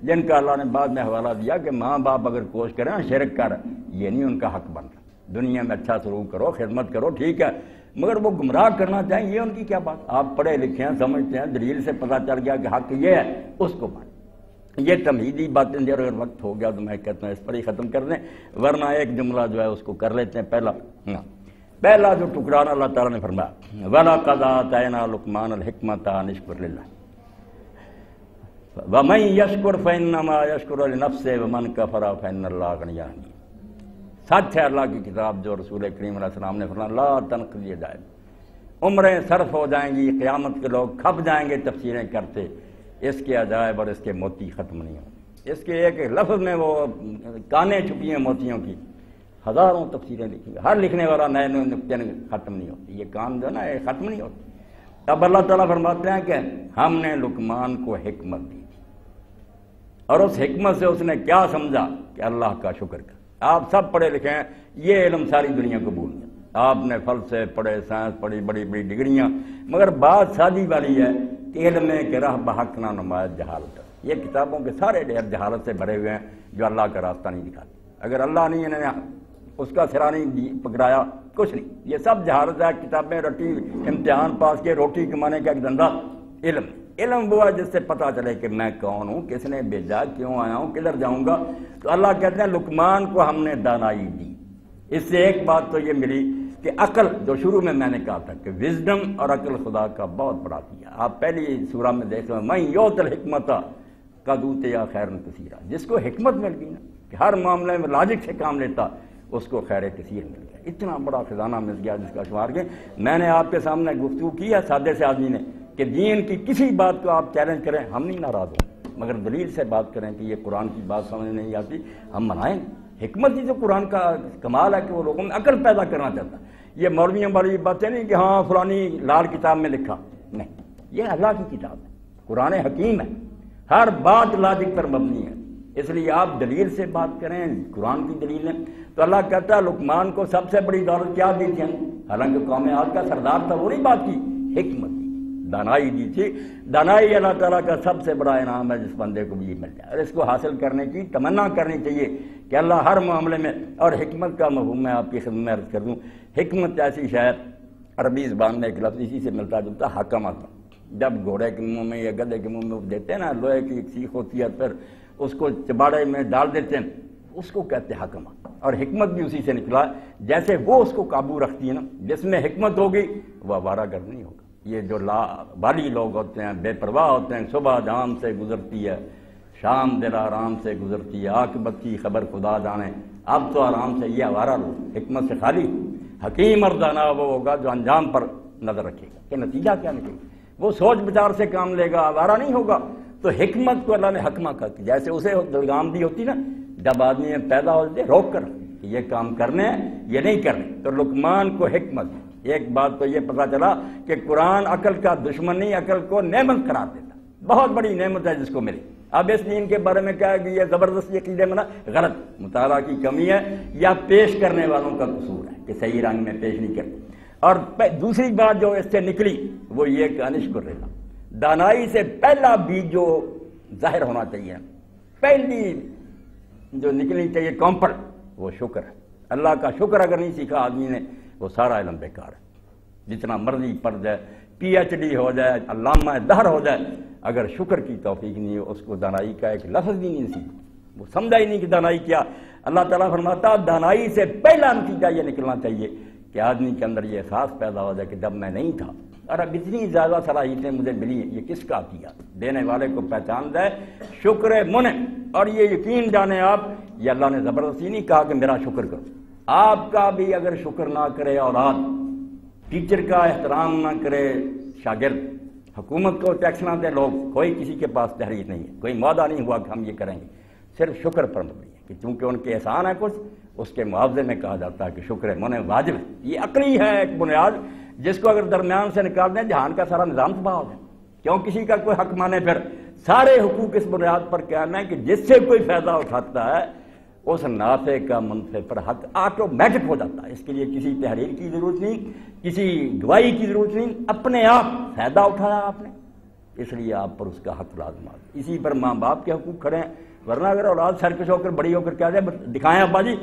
Speaker 2: جن کا اللہ نے بعد میں حوالہ دیا کہ ماں باپ اگر کوشش کریں شرک کر، یہ نہیں ان کا حق بنتا، دنیا میں اچھا سلوک کرو، خدمت کرو، ٹھیک ہے، مگر وہ گمراہ کرنا چاہیں یہ ان کی کیا بات؟ آپ پڑھے لکھے ہیں، سمجھتے ہیں، دلیل سے پتہ چل گیا کہ حق یہ ہے، اس کو مان۔ یہ تمہیدی باتیں جو اگر وقت ہو گیا تو میں کہتا ہوں اس پر ہی ختم کر دیں، ورنہ ایک جملہ جو ہے اس کو کر لیتے ہیں۔ پہلا جو ٹکرانا اللہ تعالیٰ نے فرمایا وَلَقَدْ آتَيْنَا لُقْمَانَ الْحِكْمَةَ أَنِ اشْكُرْ لِلَّهِ وَمَن يَشْكُرْ فَإِنَّمَا يَشْكُرُ لِنَفْسِهِ وَمَن كَفَرَ فَإِنَّ اللَّهَ غَنِيٌّ حَمِيدٌ۔ سچ ہے اللہ کی کتاب جو رسول کریم علیہ السلام نے فرمایا لا تنقضی عجائب، عمریں صرف ہو جائیں گی، قیامت کے لوگ کھپ جائیں گے تفسیریں کرتے، اس کے عجائب اور اس کے موتی ختم نہیں ہوں۔ اس کے ایک لفظ میں وہ کانیں چھپی ہیں موتیوں کی، ہزاروں تفسیریں لکھی، ہر لکھنے والا نئے نئے نقطے ختم نہیں ہوتی، یہ کام جو ہے نا یہ ختم نہیں ہوتی۔ اب اللہ تعالیٰ فرماتے ہیں کہ ہم نے لقمان کو حکمت دی اور اس حکمت سے اس نے کیا سمجھا کہ اللہ کا شکر کر۔ آپ سب پڑھے لکھے ہیں، یہ علم ساری دنیا کو بھول گیا، آپ نے فلسفے پڑھے، سائنس پڑھی، بڑی بڑی ڈگریاں، مگر بات سادی والی ہے کہ علم کہ راہ بحق نہ نمایت جہالت ہے۔ یہ کتابوں کے سارے ڈھیر جہالت سے بھرے ہوئے ہیں جو اللہ کا راستہ نہیں دکھاتے۔ اگر اللہ نہیں انہیں اس کا سرا نہیں پکڑایا کچھ نہیں، یہ سب جہالت ہے۔ کتابیں رٹی، امتحان پاس کے، روٹی کمانے کا ایک دھندا علم۔ علم وہ ہے جس سے پتہ چلے کہ میں کون ہوں، کس نے بھیجا، کیوں آیا ہوں، کدھر جاؤں گا۔ تو اللہ کہتے ہیں لقمان کو ہم نے دانائی دی۔ اس سے ایک بات تو یہ ملی کہ عقل، جو شروع میں نے کہا تھا کہ وزڈم اور عقل خدا کا بہت بڑا دیا۔ آپ پہلی سورہ میں دیکھ رہے ہیں من یؤت الحکمۃ قد اوتی خیرا کثیرا، جس کو حکمت مل گئی نا کہ ہر معاملے میں لاجک سے کام لیتا، اس کو خیر کثیر مل گیا، اتنا بڑا خزانہ مل گیا جس کا شمار کے میں نے آپ کے سامنے گفتگو کی ہے سادے سے آدمی نے کہ دین کی کسی بات کو آپ چیلنج کریں ہم نہیں ناراض ہوں، مگر دلیل سے بات کریں کہ یہ قرآن کی بات سمجھ نہیں آتی ہم منائیں۔ حکمت ہی تو قرآن کا کمال ہے کہ وہ لوگوں میں عقل پیدا کرنا چاہتا ہے۔ یہ مولویوں والی باتیں نہیں کہ ہاں فلانی لال کتاب میں لکھا، نہیں، یہ اللہ کی کتاب ہے، قرآن حکیم ہے، ہر بات لاجک پر مبنی ہے، اس لیے آپ دلیل سے بات کریں، قرآن کی دلیل ہے۔ تو اللہ کہتا ہے لقمان کو سب سے بڑی دولت کیا دی تھی، حالانکہ قوم عاد کا سردار تھا، وہ نہیں بات کی، حکمت دی، دانائی دی تھی۔ دانائی اللہ تعالیٰ کا سب سے بڑا انعام ہے جس بندے کو بھی یہ مل جائے، اور اس کو حاصل کرنے کی تمنا کرنی چاہیے کہ اللہ ہر معاملے میں، اور حکمت کا مفہوم میں آپ کی خدمت میں عرض کر دوں، حکمت ایسی شاید عربی زبان میں ایک لفظ اسی سے ملتا جلتا حکمت، جب گھوڑے کے منہ میں یا گدھے کے منہ میں دیتے ہیں نا لوہے کی ایک سیخ ہوتی ہے، پھر اس کو چباڑے میں ڈال دیتے ہیں، اس کو کہتے ہیں حکمت، اور حکمت بھی اسی سے نکلا۔ جیسے وہ اس کو قابو رکھتی ہے نا، جس میں حکمت ہوگی وہ آوارہ گرد نہیں ہوگا۔ یہ جو بالی لوگ ہوتے ہیں، بے پرواہ ہوتے ہیں، صبح جام سے گزرتی ہے، شام دل آرام سے گزرتی ہے، عاقبت کی خبر خدا جانے، اب تو آرام سے، یہ آوارہ لوگ حکمت سے خالی۔ حکیم اور دانا وہ ہوگا جو انجام پر نظر رکھے گا کہ نتیجہ کیا نکلے گا، وہ سوچ بچار سے کام لے گا، آوارہ نہیں ہوگا۔ تو حکمت کو اللہ نے حکمہ کہا کہ جیسے اسے دلگام دی ہوتی نا جب آدمی میں پیدا ہو جائے روک کر کہ یہ کام کرنے ہیں یہ نہیں کرنے، تو لقمان کو حکمت۔ ایک بات تو یہ پتہ چلا کہ قرآن عقل کا دشمن نہیں، عقل کو نعمت قرار دیتا، بہت بڑی نعمت ہے جس کو ملے۔ اب اس دین کے بارے میں کیا ہے کہ یہ زبردستی عقیدے میں نا غلط، مطالعہ کی کمی ہے یا پیش کرنے والوں کا قصور ہے کہ صحیح رنگ میں پیش نہیں کرتے۔ اور دوسری بات جو اس سے نکلی وہ یہ کہ انشکر رہا، دانائی سے پہلا بیج جو ظاہر ہونا چاہیے، پہلی جو نکلنی چاہیے کمپل، وہ شکر ہے۔ اللہ کا شکر اگر نہیں سیکھا آدمی نے وہ سارا علم بیکار ہے، جتنا مرضی پڑھ جائے، پی ایچ ڈی ہو جائے، علامہ دہر ہو جائے، اگر شکر کی توفیق نہیں ہو اس کو دانائی کا ایک لفظ بھی نہیں سیکھا، وہ سمجھا ہی نہیں کہ دانائی کیا۔ اللہ تعالیٰ فرماتا دانائی سے پہلا نتیجہ یہ نکلنا چاہیے کہ آدمی کے اندر یہ احساس پیدا ہو جائے کہ جب میں نہیں تھا اور اب اتنی زیادہ صلاحیتیں مجھے ملی ہیں، یہ کس کا کیا، دینے والے کو پہچان جائے، شکر منع۔ اور یہ یقین جانے آپ، یہ اللہ نے زبردستی نہیں کہا کہ میرا شکر کرو، آپ کا بھی اگر شکر نہ کرے اولاد، ٹیچر کا احترام نہ کرے شاگرد، حکومت کو ٹیکس نہ دے لوگ، کوئی کسی کے پاس تحریر نہیں ہے، کوئی معاہدہ نہیں ہوا کہ ہم یہ کریں گے، صرف شکر پر مبنی ہے کہ چونکہ ان کے احسان ہے کچھ، اس کے معاوضے میں کہا جاتا ہے کہ شکر من واجب ہے. یہ عقلی ہے ایک بنیاد جس کو اگر درمیان سے نکال دیں جہان کا سارا نظام تباہ ہو جائے. کیوں کسی کا کوئی حق مانے؟ پھر سارے حقوق اس بنیاد پر قائم ہے کہ جس سے کوئی فائدہ اٹھاتا ہے اس نافع کا منفع پر حق آٹومیٹک ہو جاتا ہے. اس کے لیے کسی تحریر کی ضرورت نہیں، کسی گواہی کی ضرورت نہیں، اپنے آپ فائدہ اٹھایا آپ نے، اس لیے آپ پر اس کا حق لازم آ. اسی پر ماں باپ کے حقوق کھڑے ہیں. ورنہ اگر اولاد سرکش ہو کر بڑی ہو کر کیا جائے دکھائیں ابا جی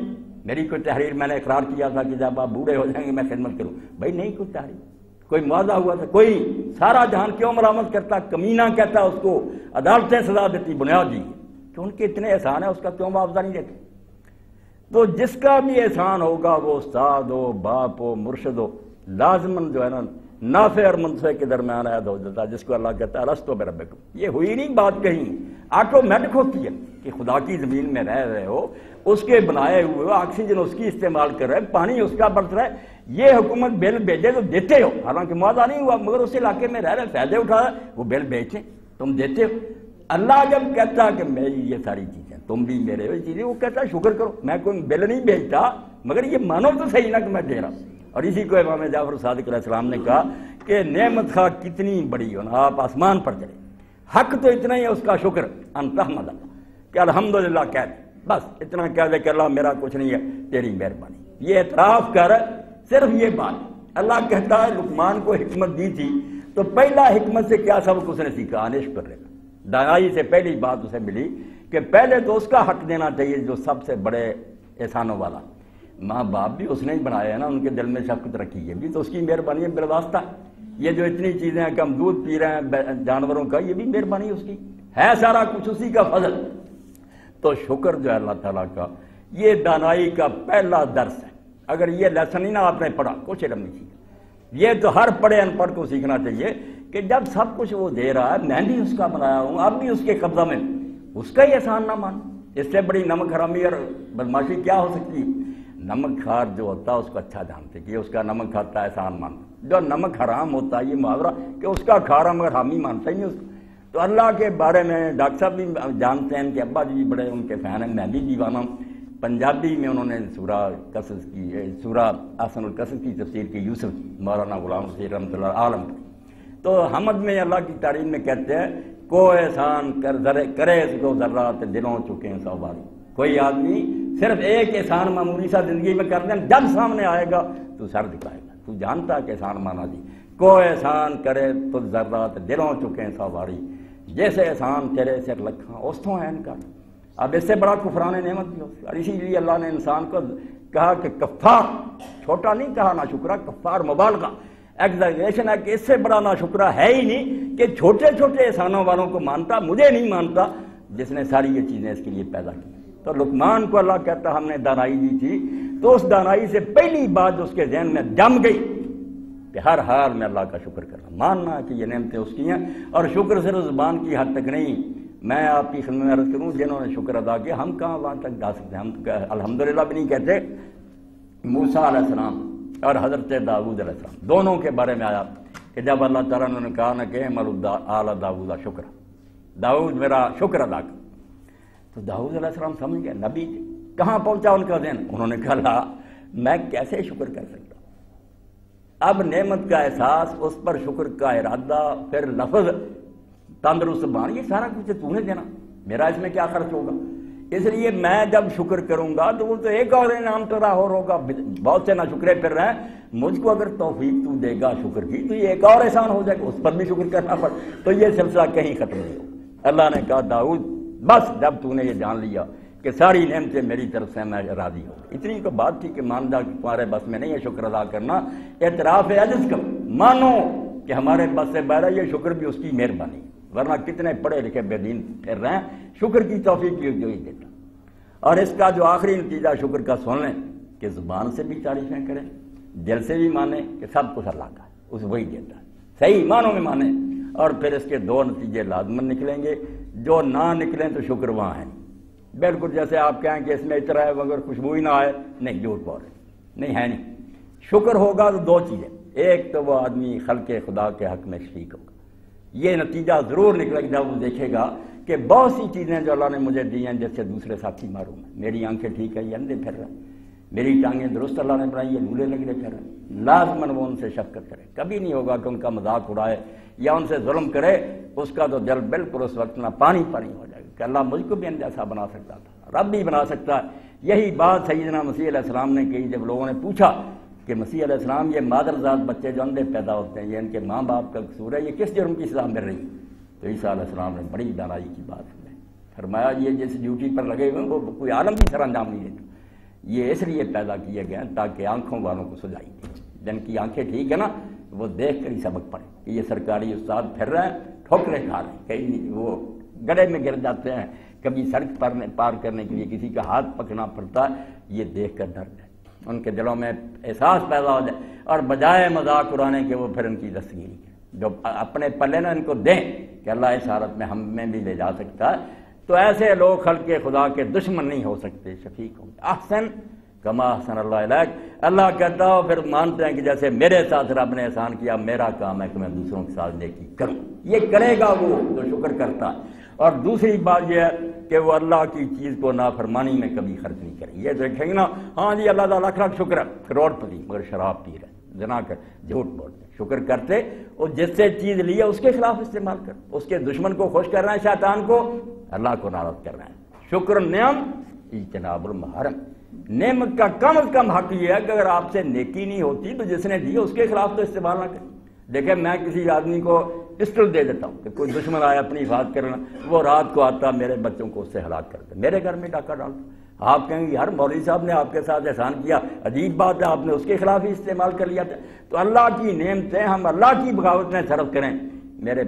Speaker 2: میری کوئی تحریر میں نے اقرار کیا تھا کہ جب آپ بوڑھے ہو جائیں گے میں خدمت کروں. بھائی نہیں کوئی تحریر، کوئی معاہدہ ہوا تھا، کوئی سارا جہان کیوں مرامت کرتا، کمینہ کہتا اس کو، عدالتیں سزا دیتی. بنیاد جی کہ ان کے اتنے احسان ہیں اس کا کیوں معاوضہ نہیں دیتے؟ تو جس کا بھی احسان ہوگا وہ استاد ہو، باپ ہو، مرشد ہو، لازماً جو ہے نا نافع اور منفع کے درمیان عائد ہو جاتا ہے، جس کو اللہ کہتا ہے لستو بربکم. یہ ہوئی نہیں بات کہیں، آٹومیٹک ہوتی ہے کہ خدا کی زمین میں رہ رہے ہو، اس کے بنائے ہوئے ہو، آکسیجن اس کی استعمال کر رہے، پانی اس کا برت رہا ہے، یہ حکومت بل بھیجے تو دیتے ہو. حالانکہ معاہدہ نہیں ہوا مگر اس علاقے میں رہ رہے فائدے اٹھا رہے، وہ بل بھیجتے تم دیتے ہو. اللہ جب کہتا کہ میری یہ ساری چیزیں تم بھی میرے ہو چیزیں، وہ کہتا شکر کرو. میں کوئی بل نہیں بھیجتا مگر یہ مانو تو صحیح نہ کہ میں دے رہا ہوں. اور اسی کو امام جعفر صادق علیہ السلام نے کہا کہ نعمت خواہ کتنی بڑی ہو نا آپ آسمان پر چلے، حق تو اتنا ہی ہے اس کا شکر ان تحمد اللہ، کہ الحمدللہ کہہ دے، بس اتنا کہہ دے کہ اللہ میرا کچھ نہیں ہے تیری مہربانی. یہ اعتراف کر صرف یہ بات. اللہ کہتا ہے لقمان کو حکمت دی تھی تو پہلا حکمت سے کیا سبق اس نے سیکھا؟ انش پر رہنا. دانائی سے پہلی بات اسے ملی کہ پہلے تو اس کا حق دینا چاہیے جو سب سے بڑے احسانوں والا. ماں باپ بھی اس نے ہی بنایا ہے نا، ان کے دل میں شفقت رکھی ہے، بھی تو اس کی مہربانی ہے بالواسطہ. یہ جو اتنی چیزیں ہیں کہ ہم دودھ پی رہے ہیں جانوروں کا، یہ بھی مہربانی اس کی ہے، سارا کچھ اسی کا فضل. تو شکر جو ہے اللہ تعالیٰ کا، یہ دانائی کا پہلا درس ہے. اگر یہ لیسن ہی نہ آپ نے پڑھا کچھ علم نہیں سیکھا. یہ تو ہر پڑھے ان پڑھ کو سیکھنا چاہیے کہ جب سب کچھ وہ دے رہا ہے، میں بھی اس کا بنایا ہوں، اب بھی اس کے قبضہ میں، اس کا ہی احسان نہ مان. اس سے بڑی نمک حرامی اور بدماشی کیا ہو سکتی؟ نمک خار جو ہوتا ہے اس کو اچھا جانتے کہ اس کا نمک کھاتا ہے احسان مان. جو نمک حرام ہوتا ہے یہ محاورہ کہ اس کا کھارا مگر حامی مانتا ہی نہیں اس کو. تو اللہ کے بارے میں ڈاکٹر صاحب بھی جانتے ہیں کہ ابا جی بڑے ان کے فین ہیں، میں بھی دیوانہ ہوں. پنجابی میں انہوں نے سورہ قصص کی، سورہ احسن القصص کی تفسیر کی، یوسف مولانا غلام حسین رحمۃ اللہ عالم. تو حمد میں اللہ کی تعریف میں کہتے ہیں کو احسان کرے اس کو ذرات دلوں چکے ہیں سو باری. کوئی آدمی صرف ایک احسان معمولی سا زندگی میں کر دیں، جب سامنے آئے گا تو سر دکھائے گا. تو جانتا ہے کہ احسان مانا جی کو احسان کرے تو ذرات دلوں چکے ہیں سو باری، جیسے احسان تیرے سر لکھاں اوستوں ہیں ان کا. اب اس سے بڑا کفران نعمت بھی ہوتی ہے. اور اسی لیے اللہ نے انسان کو کہا کہ کفار، چھوٹا نہیں کہا نا شکرہ، کفار مبالغہ ایگزیجریشن ہے کہ اس سے بڑا نا شکرہ ہے ہی نہیں کہ چھوٹے چھوٹے احسانوں والوں کو مانتا، مجھے نہیں مانتا جس نے ساری یہ چیزیں اس کے لیے پیدا کی. تو لقمان کو اللہ کہتا ہم نے دانائی دی تھی، تو اس دانائی سے پہلی بات جو اس کے ذہن میں جم گئی کہ ہر حال میں اللہ کا شکر کرنا، ماننا کہ یہ نعمتیں اس کی ہیں. اور شکر صرف زبان کی حد تک نہیں. میں آپ کی خدمت میں عرض کروں جنہوں نے شکر ادا کیا، ہم کہاں وہاں تک جا سکتے ہیں؟ ہم الحمدللہ بھی نہیں کہتے. موسیٰ علیہ السلام اور حضرت داؤد علیہ السلام دونوں کے بارے میں آیا کہ جب اللہ تعالیٰ نے کہا نا کہ آل داؤد شکر، داؤد میرا شکر ادا کر، تو داؤد علیہ السلام سمجھ گئے نبی کہاں پہنچا ان کا ذہن. انہوں نے کہا میں کیسے شکر کر سکتا. اب نعمت کا احساس، اس پر شکر کا ارادہ، پھر لفظ تندرست بان، یہ سارا کچھ تو نے دینا، میرا اس میں کیا خرچ ہوگا. اس لیے میں جب شکر کروں گا تو وہ تو ایک اور انعام تو رہا ہوگا. بہت سے نہ شکرے پھر رہے ہیں، مجھ کو اگر توفیق تو دے گا شکر کی تو یہ ایک اور احسان ہو جائے گا، اس پر بھی شکر کرنا پڑ. تو یہ سلسلہ کہیں ختم نہیں ہوگا. اللہ نے کہا داؤد بس جب تو نے یہ جان لیا کہ ساری نعمتیں میری طرف سے میں راضی ہوں. اتنی تو بات تھی کہ مان جا کہ تمہارے بس میں نہیں ہے شکر ادا کرنا. اعتراف عجز کا مانو کہ ہمارے بس سے باہر ہے، یہ شکر بھی اس کی مہربانی. ورنہ کتنے پڑھے لکھے بے دین پھر رہے ہیں، شکر کی توفیق بھی جو ہی دیتا. اور اس کا جو آخری نتیجہ شکر کا سن لیں کہ زبان سے بھی تعریفیں کریں، دل سے بھی مانیں کہ سب کچھ اللہ کا ہے، اس وہی دیتا ہے، صحیح معنوں میں مانیں. اور پھر اس کے دو نتیجے لازمن نکلیں گے. جو نہ نکلیں تو شکر وہاں ہے بالکل. جیسے آپ کہیں کہ اس میں عطر ہے مگر خوشبو ہی نہ آئے، نہیں جھوٹ بول رہے، نہیں ہے نہیں. شکر ہوگا تو دو چیزیں، ایک تو وہ آدمی خلق خدا کے حق میں شریک ہوگا. یہ نتیجہ ضرور نکلے گا جب وہ دیکھے گا کہ بہت سی چیزیں جو اللہ نے مجھے دی ہیں جس سے دوسرے ساتھی معروم ہیں. میری آنکھیں ٹھیک ہے، یہ اندھے پھر رہے ہیں. میری ٹانگیں درست اللہ نے بنائی ہے، لولے لگنے پھر لازماً وہ ان سے شفقت کرے، کبھی نہیں ہوگا کہ ان کا مذاق اڑائے یا ان سے ظلم کرے، اس کا تو دل بالکل اس وقت نہ پانی پانی ہو جائے گا کہ اللہ مجھ کو بھی ان جیسا بنا سکتا تھا، رب بھی بنا سکتا ہے۔ یہی بات سیدنا مسیح علیہ السلام نے کہی جب لوگوں نے پوچھا کہ مسیح علیہ السلام یہ مادرزاد بچے جو اندھے پیدا ہوتے ہیں یہ ان کے ماں باپ کا قصور ہے، یہ کس جرم کی سزا مل رہی؟ تو عیسیٰ علیہ السلام نے بڑی دانائی کی بات سنائی، فرمایا یہ جس ڈیوٹی پر لگے ہوئے ہیں وہ کوئی عالم بھی سر انجام نہیں دیتا، یہ اس لیے پیدا کیے گئے ہیں تاکہ آنکھوں والوں کو سجائی دے، جن کی آنکھیں ٹھیک ہے نا وہ دیکھ کر ہی سبق پڑھے کہ یہ سرکاری استاد پھر رہے ہیں، ٹھوکریں کھا رہے ہیں، کہیں وہ گڑھے میں گر جاتے ہیں، کبھی سڑک پار کرنے کے لیے کسی کا ہاتھ پکڑنا پڑتا ہے، یہ دیکھ کر ڈر جائے، ان کے دلوں میں احساس پیدا ہو جائے، اور بجائے مذاق اڑانے کے وہ پھر ان کی دستگیری کریں، جو اپنے پلے نہ ان کو دیں کہ اللہ اس حالت میں ہمیں بھی لے جا سکتا ہے، تو ایسے لوگ خلق خدا کے دشمن نہیں ہو سکتے، شفیق ہوں گے۔ احسن کما احسن اللہ علیک، اللہ کہتا ہو پھر مانتے ہیں کہ جیسے میرے ساتھ رب نے احسان کیا، میرا کام ہے کہ میں دوسروں کے ساتھ نیکی کروں، یہ کرے گا وہ جو شکر کرتا ہے۔ اور دوسری بات یہ ہے کہ وہ اللہ کی چیز کو نافرمانی میں کبھی خرچ نہیں کریں، یہ دیکھیں گے نا ہاں جی اللہ تعالیٰ لاکھ شکر ہے، کروڑ پتی مگر شراب پی رہے، زنا کر، جھوٹ بولتے، شکر کرتے اور جس سے چیز لی ہے اس کے خلاف استعمال کر، اس کے دشمن کو خوش کر رہے ہیں، شیطان کو، اللہ کو ناراض کر رہے ہیں۔ شکر نعم اجتناب المحرم، نعمت کا کم از کم حق یہ ہے کہ اگر آپ سے نیکی نہیں ہوتی تو جس نے دی اس کے خلاف تو استعمال نہ کریں۔ دیکھیں میں کسی آدمی کو پسٹل دے دیتا ہوں کہ کوئی دشمن آیا اپنی حفاظت کرنا، وہ رات کو آتا میرے بچوں کو اس سے ہلاک کرتا، میرے گھر میں ڈاکہ ڈالتا، آپ کہیں گے یار مولوی صاحب نے آپ کے ساتھ احسان کیا، عجیب بات ہے آپ نے اس کے خلاف ہی استعمال کر لیا تھا۔ تو اللہ کی نعمتیں ہم اللہ کی بغاوت میں صرف کریں، میرے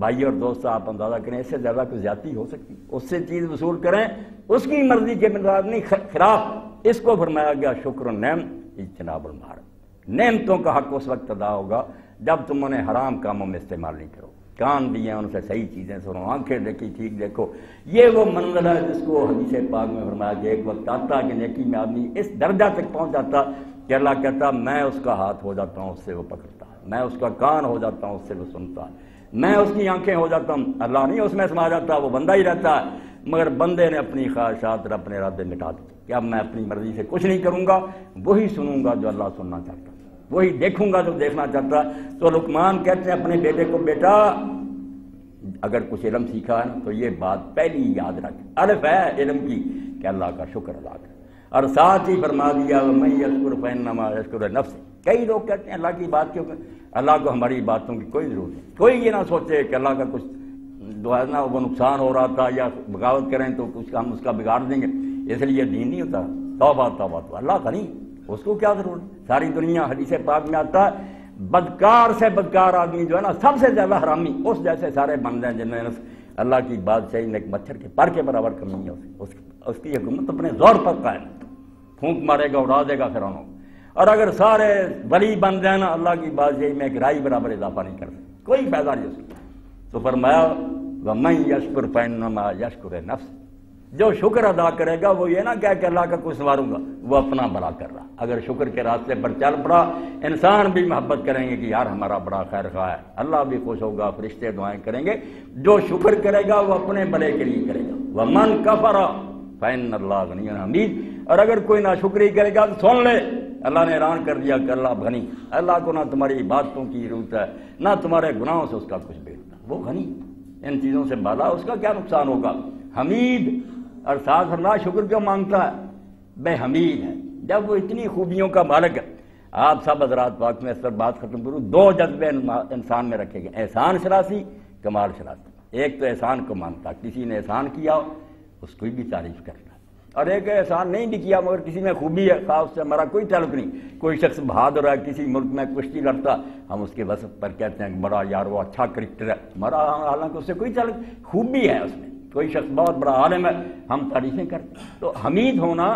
Speaker 2: بھائی اور دوست آپ اندازہ کریں اس سے زیادہ کوئی زیادتی ہو سکتی، اس سے چیز وصول کریں اس کی مرضی کے مطابق نہیں، خلاف اس کو فرمایا گیا شکر النعم اجتناب المحرم۔ نعمتوں کا حق اس وقت ادا ہوگا جب تم انہیں حرام کاموں میں استعمال نہیں کرو، کان دیے ان سے صحیح چیزیں سنو، آنکھیں دیکھی ٹھیک دیکھو، یہ وہ منزل ہے جس کو حدیث پاک میں فرمایا کہ ایک وقت آتا کہ نیکی میں آدمی اس درجہ تک پہنچ جاتا کہ اللہ کہتا میں اس کا ہاتھ ہو جاتا ہوں اس سے وہ پکڑتا ہے، میں اس کا کان ہو جاتا ہوں اس سے وہ سنتا ہے، میں اس کی آنکھیں ہو جاتا ہوں، اللہ نہیں اس میں سما جاتا، وہ بندہ ہی رہتا ہے، مگر بندے نے اپنی خواہشات اور اپنے ارادے مٹا دیے کہ اب میں اپنی مرضی سے کچھ نہیں کروں گا، وہی سنوں گا جو اللہ سننا چاہتا ہے، وہی دیکھوں گا جو دیکھنا چاہتا ہے۔ تو لقمان کہتے ہیں اپنے بیٹے کو بیٹا اگر کچھ علم سیکھا ہے تو یہ بات پہلی یاد رکھ، الف ہے علم کی کہ اللہ کا شکر ادا کر، اور ساتھ ہی فرما دیا وَمَن يَشْكُرْ فَإِنَّمَا يَشْكُرُ لِنَفْسِهِ۔ کئی لوگ کہتے ہیں اللہ کی بات کیوں کریں، اللہ کو ہماری باتوں کی کوئی ضرورت نہیں، کوئی یہ نہ سوچے کہ اللہ کا کچھ نہ وہ نقصان ہو رہا تھا یا بغاوت کریں تو کچھ ہم اس کا بگاڑ دیں گے، اس لیے دین نہیں ہوتا، توبہ توبہ تو اللہ غنی، اس کو کیا ضرورت، ساری دنیا حدیث پاک میں آتا ہے بدکار سے بدکار آدمی جو ہے نا سب سے زیادہ حرامی اس جیسے سارے بندے ہیں جنہیں اللہ کی بادشاہی میں ایک مچھر کے پر کے برابر کمی نہیں ہو سکتی، اس کی حکومت اپنے زور پر قائم، پھونک مارے گا اڑا دے گا فرعون، اور اگر سارے ولی بن جائیں نا اللہ کی بادشاہی میں ایک رائی برابر اضافہ نہیں کر سکتے، کوئی فائدہ نہیں ہو سکتا۔ تو فرمایا وَمَن يَشْكُرْ فَإِنَّمَا يَشْكُرُ لِنَفْسِهِ، جو شکر ادا کرے گا وہ یہ نہ کہہ کہ اللہ کا کچھ سنواروں گا، وہ اپنا بڑا کر رہا، اگر شکر کے راستے پر چل پڑا انسان بھی محبت کریں گے کہ یار ہمارا بڑا خیر خواہ ہے، اللہ بھی خوش ہوگا، فرشتے دعائیں کریں گے، جو شکر کرے گا وہ اپنے بھلے کے لیے کرے گا۔ وَمَن كَفَرَ فَإِنَّ اللَّهَ غَنِيٌّ حَمِيدٌ، اور اگر کوئی ناشکری کرے گا تو سن لے اللہ نے اعلان کر دیا کہ اللہ غنی، اللہ کو نہ تمہاری عبادتوں کی ضرورت ہے نہ تمہارے گناہوں سے اس کا کچھ بیٹھتا، وہ غنی، ان چیزوں سے بالا، اس کا کیا نقصان ہوگا، حمید، اور ساتھ اللہ شکر کیوں مانگتا ہے، بے حمید ہے، جب وہ اتنی خوبیوں کا مالک ہے۔ آپ سب حضرات پاک میں اس پر بات ختم کروں، دو جذبے انسان میں رکھے گئے، احسان شناسی، کمال شناسی۔ ایک تو احسان کو مانتا، کسی نے احسان کیا اس کو بھی تعریف کرتا، اور ایک احسان نہیں بھی کیا مگر کسی میں خوبی ہے، خواہ اس سے ہمارا کوئی تعلق نہیں، کوئی شخص بہادر ہے کسی ملک میں کشتی لڑتا، ہم اس کے وصف پر کہتے ہیں کہ بڑا یار وہ اچھا کرکٹر ہے، ہمارا حالانکہ اس سے کوئی تعلق، خوبی ہے اس میں، کوئی شخص بہت بڑا عالم ہے ہم تعریفیں کرتے ہیں۔ تو حمید ہونا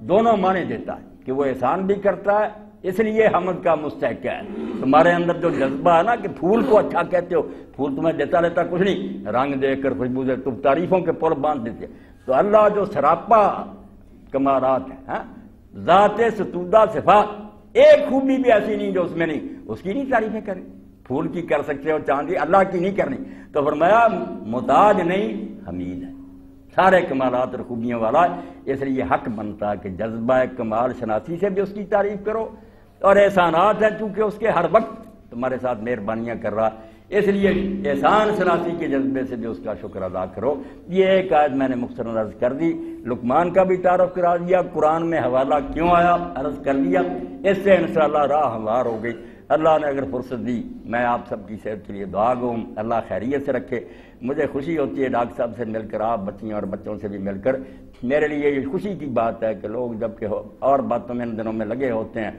Speaker 2: دونوں معنی دیتا ہے کہ وہ احسان بھی کرتا ہے اس لیے حمد کا مستحق ہے۔ تمہارے اندر جو جذبہ ہے نا کہ پھول کو اچھا کہتے ہو، پھول تمہیں دیتا لیتا کچھ نہیں، رنگ دے کر خوشبو دے تم تعریفوں کے پل باندھ دیتے، تو اللہ جو سراپا کمالات ہے، ذات ستودہ صفات، ایک خوبی بھی ایسی نہیں جو اس میں نہیں، اس کی نہیں تعریفیں کریں، پھول کی کر سکتے ہو چاندی، اللہ کی نہیں کرنی۔ تو فرمایا محتاج نہیں حمید ہے، سارے کمالات اور خوبیوں والا ہے، اس لیے حق بنتا ہے کہ جذبہ کمال شناسی سے بھی اس کی تعریف کرو، اور احسانات ہیں چونکہ اس کے ہر وقت تمہارے ساتھ مہربانیاں کر رہا، اس لیے احسان شناسی کے جذبے سے بھی اس کا شکر ادا کرو۔ یہ ایک آیت میں نے مختصراً عرض کر دی، لقمان کا بھی تعارف کرا دیا، قرآن میں حوالہ کیوں آیا عرض کر دیا، اس سے انشاءاللہ راہ ہموار ہو گئی۔ اللہ نے اگر فرصت دی، میں آپ سب کی صحت کے لیے دعا گو ہوں، اللہ خیریت سے رکھے۔ مجھے خوشی ہوتی ہے ڈاکٹر صاحب سے مل کر، آپ بچیوں اور بچوں سے بھی مل کر، میرے لیے یہ خوشی کی بات ہے کہ لوگ جب کہ اور باتوں میں ان دنوں میں لگے ہوتے ہیں،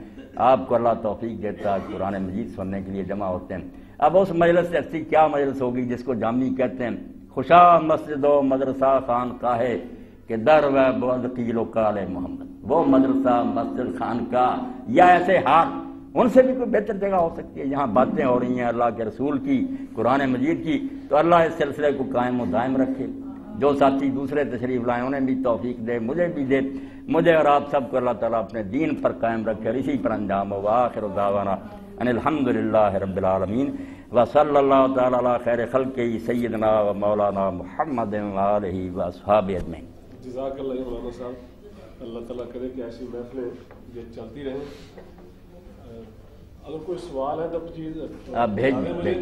Speaker 2: آپ کو اللہ توفیق دیتا ہے، قرآن مجید سننے کے لیے جمع ہوتے ہیں۔ اب اس مجلس سے اچھی کیا مجلس ہوگی جس کو جامی کہتے ہیں، خوشا مسجد و مدرسہ خانقاہ کہ در و بعد قیل و قال محمد، وہ مدرسہ مسجد خانقاہ یا ایسے ہار، ان سے بھی کوئی بہتر جگہ ہو سکتی ہے، یہاں باتیں ہو رہی ہیں اللہ کے رسول کی، قرآن مجید کی، تو اللہ اس سلسلے کو قائم و دائم رکھے۔ جو ساتھی دوسرے تشریف لائیں انہیں بھی توفیق دے، مجھے بھی دے، مجھے اور آپ سب کو اللہ تعالیٰ اپنے دین پر قائم رکھے، اور اسی پر انجام ہو۔ وآخر دعوانا ان الحمدللہ رب العالمین، وصلی اللہ تعالیٰ علی خیر خلقہ سیدنا و مولانا محمد وآلہ واصحابہ اجمعین۔
Speaker 1: جزاک اللہ مولانا صاحب، اللہ تعالیٰ کرے کہ ایسی محفلیں یہ چلتی رہیں۔ اگر کوئی سوال ہے تو چیز
Speaker 2: آپ بھیج دیں،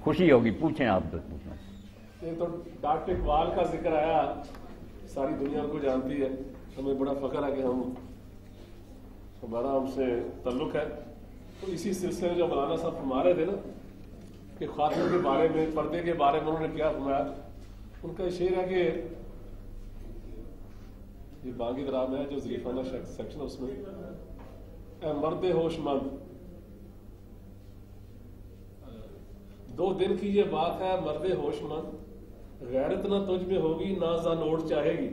Speaker 2: خوشی ہوگی، پوچھیں آپ تو پوچھیں۔
Speaker 1: ایک تو ڈاکٹر اقبال کا ذکر آیا، ساری دنیا کو جانتی ہے، ہمیں بڑا فخر ہے کہ ہمارا ان سے تعلق ہے۔ تو اسی سلسلے میں جو مولانا صاحب فرما رہے تھے نا کہ خواتین کے بارے میں، پردے کے بارے میں انہوں نے کیا فرمایا، ان کا شعر ہے کہ یہ باغی درام ہے جو ظریفانہ سیکشن ہے، اس میں اے مرد ہوش مند، دو دن کی یہ بات ہے مرد ہوش مند، غیرت نہ تجھ میں ہوگی نہ زا نوٹ چاہے گی۔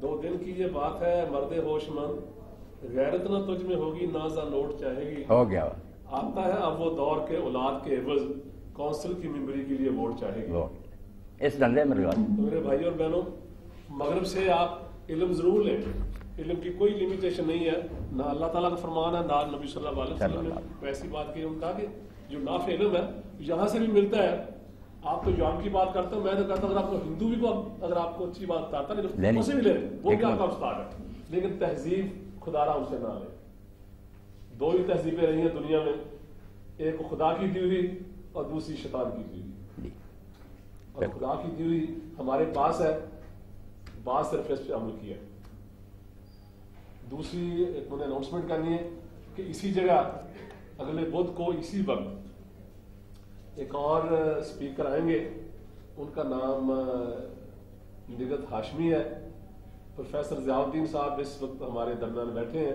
Speaker 1: دو دن کی یہ بات ہے مرد ہوش مند، غیرت نہ تجھ میں ہوگی نہ زا نوٹ چاہے گی۔
Speaker 2: ہو گیا،
Speaker 1: آتا ہے اب وہ دور کے اولاد کے عوض کونسل کی ممبری کے لیے ووٹ چاہے گی۔
Speaker 2: اس دھندے میں لگا۔
Speaker 1: تو میرے بھائی اور بہنوں، مغرب سے آپ علم ضرور لیں، علم کی کوئی لمیٹیشن نہیں ہے، نہ اللہ تعالیٰ کا فرمان ہے، نہ نبی صلی اللہ علیہ وسلم نے ویسی بات کی۔ ان کا کہ جو نافع علم ہے یہاں سے بھی ملتا ہے۔ آپ تو یوم کی بات کرتے ہو، میں تو کہتا ہوں اگر آپ کو ہندو بھی کو اگر آپ کو اچھی بات بتاتا ہے اسے بھی لے لیں، وہ بھی آپ کا استاد ہے، لیکن تہذیب خدا را اسے نہ لے۔ دو ہی تہذیبیں رہی ہیں دنیا میں، ایک خدا کی دی ہوئی اور دوسری شیطان کی دی ہوئی، اور خدا کی دی ہوئی ہمارے پاس ہے، بات صرف اس پہ عمل کیا ہے۔ دوسری ایک میں نے اناؤنسمنٹ کرنی ہے کہ اسی جگہ اگلے بدھ کو اسی وقت ایک اور اسپیکر آئیں گے، ان کا نام نگت ہاشمی ہے۔ پروفیسر ضیاء الدین صاحب اس وقت ہمارے درمیان بیٹھے ہیں،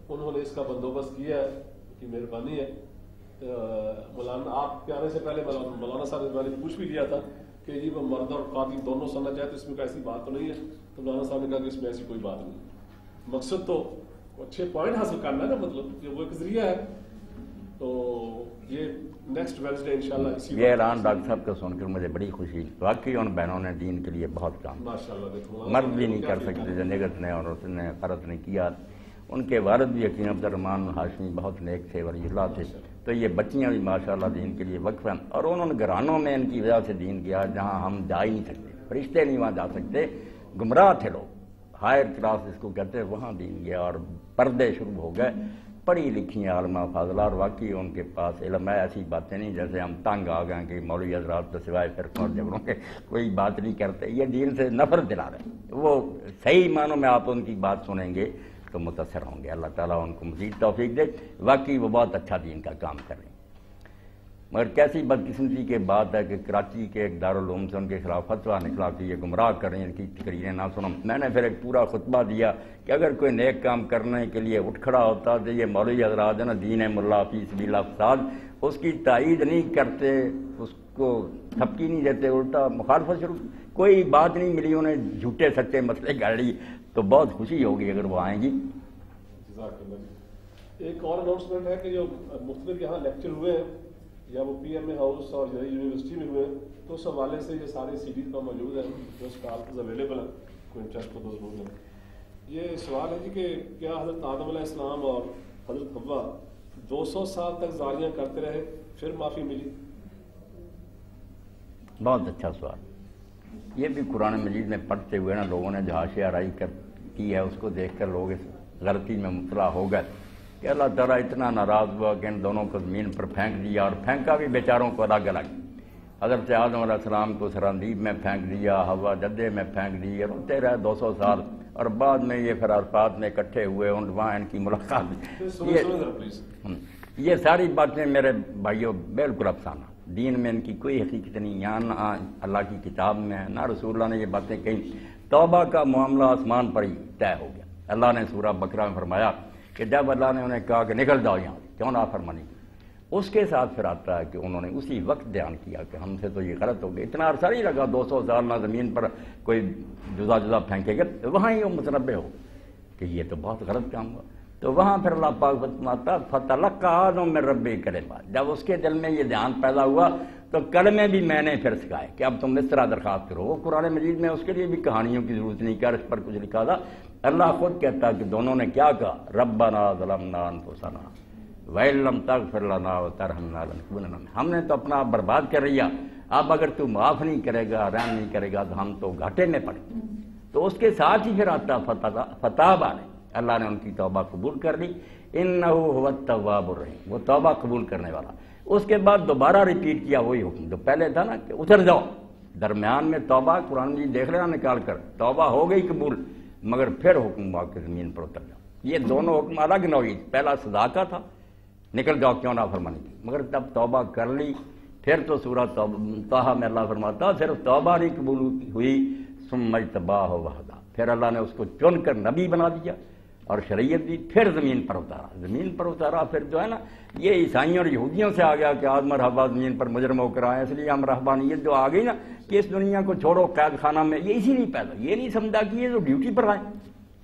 Speaker 1: انہوں نے اس کا بندوبست کیا ہے، ان کی مہربانی ہے۔ مولانا آپ کے آنے سے پہلے مولانا صاحب نے میں نے پوچھ بھی لیا تھا کہ جی وہ مرد اور خواتین دونوں سننا چاہے تو اس میں ایسی بات تو نہیں ہے، تو مولانا صاحب نے کہا کہ اس میں ایسی کوئی بات نہیں، مقصد تو اچھے پوائنٹ حاصل کرنا ہے نا، مطلب کہ وہ ایک ذریعہ ہے۔ تو یہ نیکسٹ وینسڈے انشاءاللہ اسی
Speaker 2: یہ اعلان ڈاکٹر صاحب کو سن کر مجھے بڑی خوشی، واقعی ان بہنوں نے دین کے لیے بہت کام، مرد بھی نہیں کر سکتے جو نگت نے اور اس نے فرض نے کیا۔ ان کے والد بھی حکیم عبد الرحمن ہاشمی بہت نیک تھے، ولی اللہ تھے، تو یہ بچیاں بھی ماشاءاللہ دین کے لیے وقف ہیں، اور انہوں نے گھرانوں میں ان کی وجہ سے دین کیا جہاں ہم جا ہی نہیں سکتے، فرشتے نہیں وہاں جا سکتے، گمراہ تھے لوگ، ہائر کلاس اس کو کہتے ہیں، وہاں دین گیا اور پردے شروع ہو گئے۔ پڑھی لکھی عالمہ فاضلہ، اور واقعی ان کے پاس علم ہے، ایسی باتیں نہیں جیسے ہم تنگ آ گئے کہ مولوی حضرات تو سوائے فرقوں اور جھگڑوں کے کوئی بات نہیں کرتے، یہ دین سے نفرت دلا رہے ہیں۔ وہ صحیح معنوں میں آپ ان کی بات سنیں گے تو متاثر ہوں گے، اللہ تعالیٰ ان کو مزید توفیق دے، واقعی وہ بہت اچھا دین کا کام کر رہے ہیں۔ مگر کیسی بدقسمتی کے بات ہے کہ کراچی کے ایک دارالعلوم سے ان کے خلاف فتویٰ نکلا کہ یہ گمراہ کر رہے ہیں، ان کی تقریریں نہ سنو۔ میں نے پھر ایک پورا خطبہ دیا کہ اگر کوئی نیک کام کرنے کے لیے اٹھ کھڑا ہوتا تو یہ مولوی حضرات ہے نا، دین ملا فی سبیل فساد، اس کی تائید نہیں کرتے، اس کو تھپکی نہیں دیتے، الٹا مخالفت شروع، کوئی بات نہیں ملی انہیں، جھوٹے سچے مسئلے گڑ لی، تو بہت خوشی ہوگی اگر وہ آئیں گی۔
Speaker 1: ایک اور اناؤنسمنٹ ہے کہ جو مختلف یہاں لیکچر ہوئے ہیں یا وہ پی ایم اے ہاؤس اور یونیورسٹی میں ہوئے، تو اس حوالے سے یہ سارے سی ڈیز کا موجود ہے، جو اسٹالز اویلیبل ہیں، کوئی انٹرسٹ کو تو ضرور ہے۔ یہ سوال ہے جی کہ کیا حضرت آدم علیہ السلام اور حضرت حوا 200 سال تک زاریاں کرتے رہے پھر معافی ملی؟
Speaker 2: بہت اچھا سوال۔ یہ بھی قرآن مجید میں پڑھتے ہوئے نا لوگوں نے جو حاشیہ آرائی کی ہے اس کو دیکھ کر لوگ اس غلطی میں مبتلا ہو گئے کہ اللہ تعالیٰ اتنا ناراض ہوا کہ ان دونوں کو زمین پر پھینک دیا، اور پھینکا بھی بیچاروں کو الگ الگ۔ حضرت آدم علیہ السلام کو سراندیب میں پھینک دیا، حوا جدے میں پھینک دی، روتے رہے 200 سال، اور بعد میں یہ پھر عرفات میں اکٹھے ہوئے، وہاں ان کی ملاقات۔ یہ ساری باتیں میرے بھائیوں بالکل افسانہ، دین میں ان کی کوئی حقیقت نہیں، یہاں نہ اللہ کی کتاب میں ہے نہ رسول اللہ نے یہ باتیں کہیں۔ توبہ کا معاملہ آسمان پر ہی طے ہو گیا۔ اللہ نے سورہ بقرہ میں فرمایا کہ جب اللہ نے انہیں کہا کہ نکل جاؤ یہاں، کیوں نافرمانی کی، اس کے ساتھ پھر آتا ہے کہ انہوں نے اسی وقت بیان کیا کہ ہم سے تو یہ غلط ہو گیا۔ اتنا عرصہ نہیں لگا 200 سال نہ زمین پر کوئی جدا جدا پھینکے گا، وہاں ہی وہ متنبع ہو کہ یہ تو بہت غلط کام ہوا۔ تو وہاں پھر اللہ پاک فرماتا فتلقى آدم من ربه کلمات، جب اس کے دل میں یہ دھیان پیدا ہوا تو کلمے بھی میں نے پھر سکھائے کہ اب تم اس طرح درخواست کرو۔ وہ قرآن مجید میں اس کے لیے بھی کہانیوں کی ضرورت نہیں کہ اس پر کچھ لکھا تھا، اللہ خود کہتا کہ دونوں نے کیا کہا، ربنا ظلمنا انفسنا وَإِن لَّمْ تَغْفِرْ لَنَا وَتَرْحَمْنَا لَنَكُونَنَّ، ہم نے تو اپنا آپ برباد کر لیا، اب اگر تو معاف نہیں کرے گا، رحم نہیں کرے گا تو ہم تو گھاٹے میں پڑیں۔ تو اس کے ساتھ ہی پھر آتا فتاب علیہ، اللہ نے ان کی توبہ قبول کر لی، انہ هو التواب الرحیم، وہ توبہ قبول کرنے والا۔ اس کے بعد دوبارہ ریپیٹ کیا وہی حکم جو پہلے تھا نا کہ اتر جاؤ، درمیان میں توبہ قرآن مجید دیکھ لینا نکال کر، توبہ ہو گئی قبول، مگر پھر حکم ہوا کہ زمین پر اتر جاؤ۔ یہ دونوں حکم الگ نوعی، پہلا صدا کا تھا نکل جاؤ کیوں نافرمانی کی، مگر تب توبہ کر لی پھر تو سورہ طٰہٰ میں اللہ فرماتا صرف توبہ نہیں قبول ہوئی، ثم اجتباہ وہدیٰ، پھر اللہ نے اس کو چن کر نبی بنا دیا اور شریعت دی، پھر زمین پر اتارا۔ پھر جو ہے نا یہ عیسائیوں اور یہودیوں سے آ گیا کہ آدم اور حوا زمین پر مجرم ہو کر آئے، اس لیے ہم رہبانیت جو آ گئی نا کہ اس دنیا کو چھوڑو قید خانہ میں، یہ اسی لیے پیدا، یہ نہیں سمجھا کہ یہ جو ڈیوٹی پر آئے،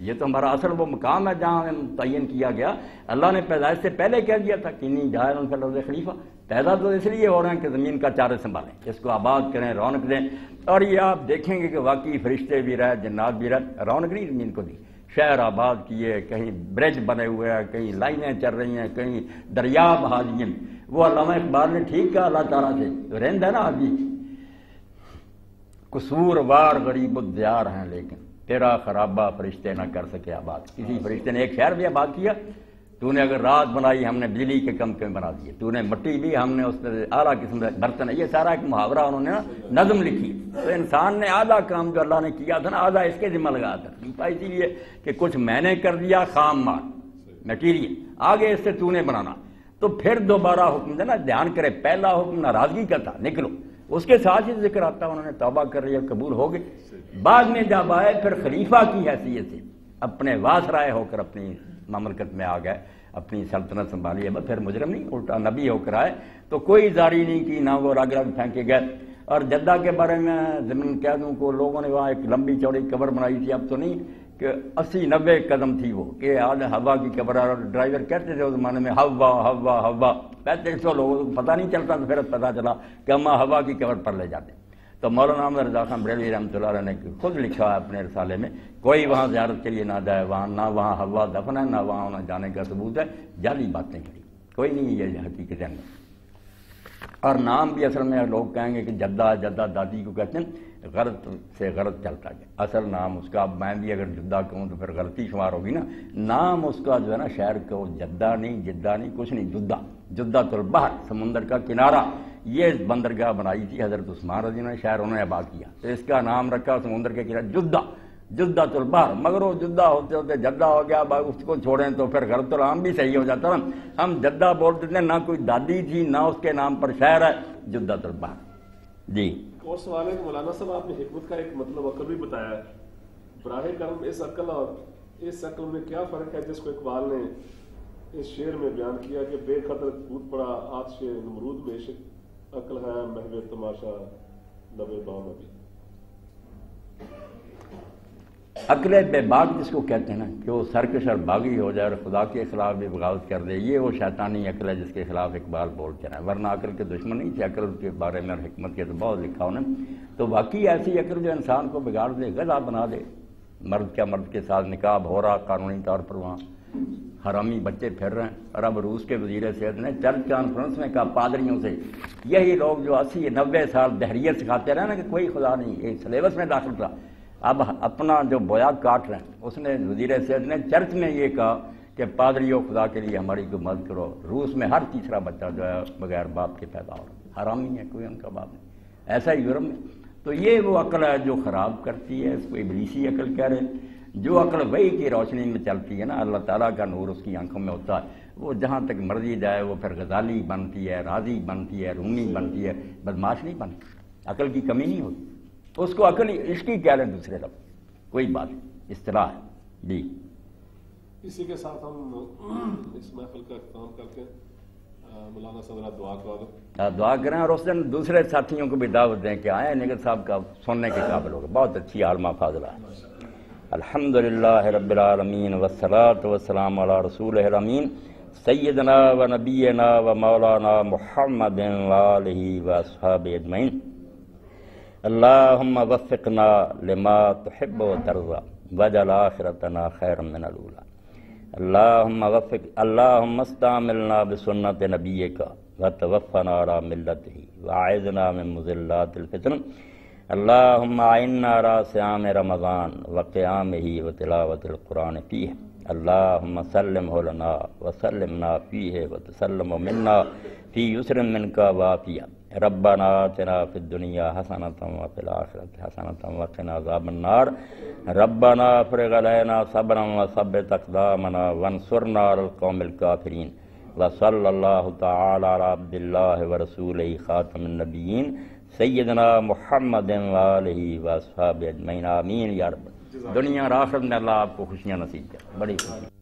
Speaker 2: یہ تو ہمارا اصل وہ مقام ہے جہاں ہمیں متعین کیا گیا۔ اللہ نے پیدائش سے پہلے کہہ دیا تھا کہ نہیں جاعل فی الارض خلیفہ، پیدا تو اس لیے ہو رہے ہیں کہ زمین کا چارے سنبھالیں، اس کو آباد کریں، رونق دیں۔ اور یہ آپ دیکھیں گے کہ واقعی فرشتے بھی رہے، جنات بھی رہے، رونق نہیں زمین کو دی، شہر آباد کیے، کہیں برج بنے ہوئے ہیں، کہیں لائنیں چل رہی ہیں، کہیں دریا بہا دیے۔ وہ علامہ اقبال نے ٹھیک کہا اللہ تعالیٰ سے، رہند ہے نا آدمی، قصور وار غریب الدیار ہیں لیکن تیرا خرابہ فرشتے نہ کر سکے آباد۔ کسی فرشتے نے ایک شہر بھی آباد کیا؟ تو نے اگر رات بنائی ہم نے بجلی کے کم بنا دیے، تو نے مٹی بھی ہم نے اس میں اعلیٰ قسم کے برتن، یہ سارا ایک محاورہ انہوں نے نظم لکھی۔ تو انسان نے آدھا کام جو اللہ نے کیا تھا نا آدھا اس کے ذمہ لگایا تھا، اسی لیے کہ کچھ میں نے کر دیا خام مال میٹیریل، آگے اس سے تو نے بنانا۔ تو پھر دوبارہ حکم دینا، دھیان کرے پہلا حکم ناراضگی کا تھا نکلو، اس کے ساتھ ہی ذکر آتا انہوں نے توبہ کر رہی ہے، قبول ہو گئی۔ بعد میں جب آئے پھر خلیفہ کی حیثیت سے اپنے واسرائے ہو کر اپنی مملکت میں آ گئے، اپنی سلطنت سنبھالی ہے، پھر مجرم نہیں الٹا نبی ہو کر آئے، تو کوئی زاری نہیں کی، نہ وہ رگ رگ پھینکے گئے۔ اور جدہ کے بارے میں ضمن کہہ دوں کو لوگوں نے وہاں ایک لمبی چوڑی قبر بنائی تھی، اب تو نہیں، کہ 80-90 قدم تھی وہ، کہ آج ہوا کی قبر، اور ڈرائیور کہتے تھے اس زمانے میں ہوا ہوا ہوا، کہتے تو لوگوں کو پتہ نہیں چلتا، تو پھر پتہ چلا کہ ہم ہوا کی قبر پر لے جاتے۔ تو مولانا احمد رضا خان بریلوی رحمۃ اللہ علیہ نے خود لکھا ہے اپنے رسالے میں، کوئی وہاں زیارت کے لیے نہ جائے، وہاں نہ وہاں ہوا دفن ہے، نہ وہاں انہیں جانے کا ثبوت ہے، جعلی باتیں کری، کوئی نہیں یہ حقیقت ہے۔ اور نام بھی اصل میں لوگ کہیں گے کہ جدہ جدہ دادی کو کہتے ہیں، غلط سے غلط چلتا گیا، اصل نام اس کا، میں بھی اگر جدہ کہوں تو پھر غلطی شمار ہوگی نا، نام اس کا جو ہے نا شہر کو جدہ نہیں، جدہ نہیں، کچھ نہیں، جدہ البحر، سمندر کا کنارہ، یہ بندرگاہ بنائی تھی حضرت عثمان رضی اللہ عنہ، شہر انہوں نے آباد کیا، تو اس کا نام رکھا سمندر کے کنارے جدہ البحر، مگر وہ جدہ ہوتے ہوتے جدہ ہو گیا، اس کو چھوڑیں تو پھر غلط العام بھی صحیح ہو جاتا نا، ہم جدہ بولتے تھے، نہ کوئی دادی تھی نہ اس کے نام پر شہر ہے، جدہ البحر۔ جی
Speaker 1: اور سوال ہے کہ مولانا صاحب آپ نے حکمت کا ایک مطلب عقل بھی بتایا ہے، براہ کرم اس عقل اور اس عقل میں کیا فرق ہے جس کو اقبال نے اس شعر میں بیان کیا کہ بے قدر کود پڑا آتش نمرود میں عشق، عقل ہے محو تماشا لب بام ابھی۔
Speaker 2: عقل بے باک جس کو کہتے ہیں نا کہ وہ سرکش اور باغی ہو جائے اور خدا کے خلاف بھی بغاوت کر دے، یہ وہ شیطانی عقل ہے جس کے خلاف اقبال بولتے ہیں، ورنہ عقل کے دشمن نہیں تھے، عقل کے بارے میں اور حکمت کے تو بہت لکھا انہوں نے۔ تو واقعی ایسی عقل جو انسان کو بگاڑ دے، غذا بنا دے، مرد کیا مرد کے ساتھ نکاح ہو رہا قانونی طور پر وہاں، حرامی بچے پھر رہے ہیں۔ اور اب روس کے وزیر صحت نے چرچ کانفرنس میں کہا پادریوں سے، یہی لوگ جو 80-90 سال دہریت سکھاتے رہے نا کہ کوئی خدا نہیں، ایک سلیبس میں داخل تھا، اب اپنا جو بویا کاٹ رہے ہیں۔ اس نے وزیر صحت نے چرچ میں یہ کہا کہ پادریوں خدا کے لیے ہماری کوئی مدد کرو۔ روس میں ہر تیسرا بچہ جو ہے بغیر باپ کے پیدا ہو رہا ہے، حرامی ہے، کوئی ان کا باپ نہیں۔ ایسا ہی یورپ میں۔ تو یہ وہ عقل ہے جو خراب کرتی ہے، اس کو ابلیسی عقل کہہ رہے ہیں۔ جو عقل وحی کی روشنی میں چلتی ہے نا، اللہ تعالیٰ کا نور اس کی آنکھوں میں ہوتا ہے، وہ جہاں تک مرضی جائے وہ پھر غزالی بنتی ہے، راضی بنتی ہے، رومی بنتی ہے، بدماش نہیں بنتی۔ عقل کی کمی نہیں ہوتی، اس کو عقل اس کی کہہ رہے ہیں دوسرے لفظ، کوئی بات نہیں، اصطلاح ہے جی۔
Speaker 1: اسی کے ساتھ ہم اس محفل کا اختتام کرتے ہیں۔ مولانا صدرہ دعا کرو۔
Speaker 2: دعا کریں، اور اس دن دوسرے ساتھیوں کو بھی دعوت دیں کہ آئیں، نگر صاحب کا سننے کے قابل ہوگا، بہت اچھی عالمہ فاضلہ ہے۔ الحمدللہ رب العالمین والصلاة والسلام علی رسولہ الامین سیدنا و نبینا و مولانا محمد وآلہ واصحابہ اجمعین۔ اللہم وفقنا لما تحب و ترضى واجعل آخرتنا خیرا من الاولی۔ اللہم استعملنا بسنت نبیک وتوفنا علی ملتہ واعذنا من مضلات الفتن۔ اللہم اعنا علی صیام رمضان وقیامہ وتلاوت القرآن فیہ۔ اللہم سلمہ لنا وسلمنا فیہ وتسلم منا فی یسر منک وعافیہ۔ ربنا آتنا فی الدنیا حسنۃ وفی الآخرۃ حسنۃ وقنا عذاب النار۔ ربنا افرغ علینا صبرا وثبت اقدامنا وانصرنا علی القوم الکافرین۔ وصلی اللہ تعالی علی عبد اللہ ورسولہ خاتم النبیین سیدنا محمد وآلہ واصحابہ اجمعین، آمین یا رب۔ دنیا اور آخرت میں اللہ آپ کو خوشیاں نصیب کرے، بڑی خوشی۔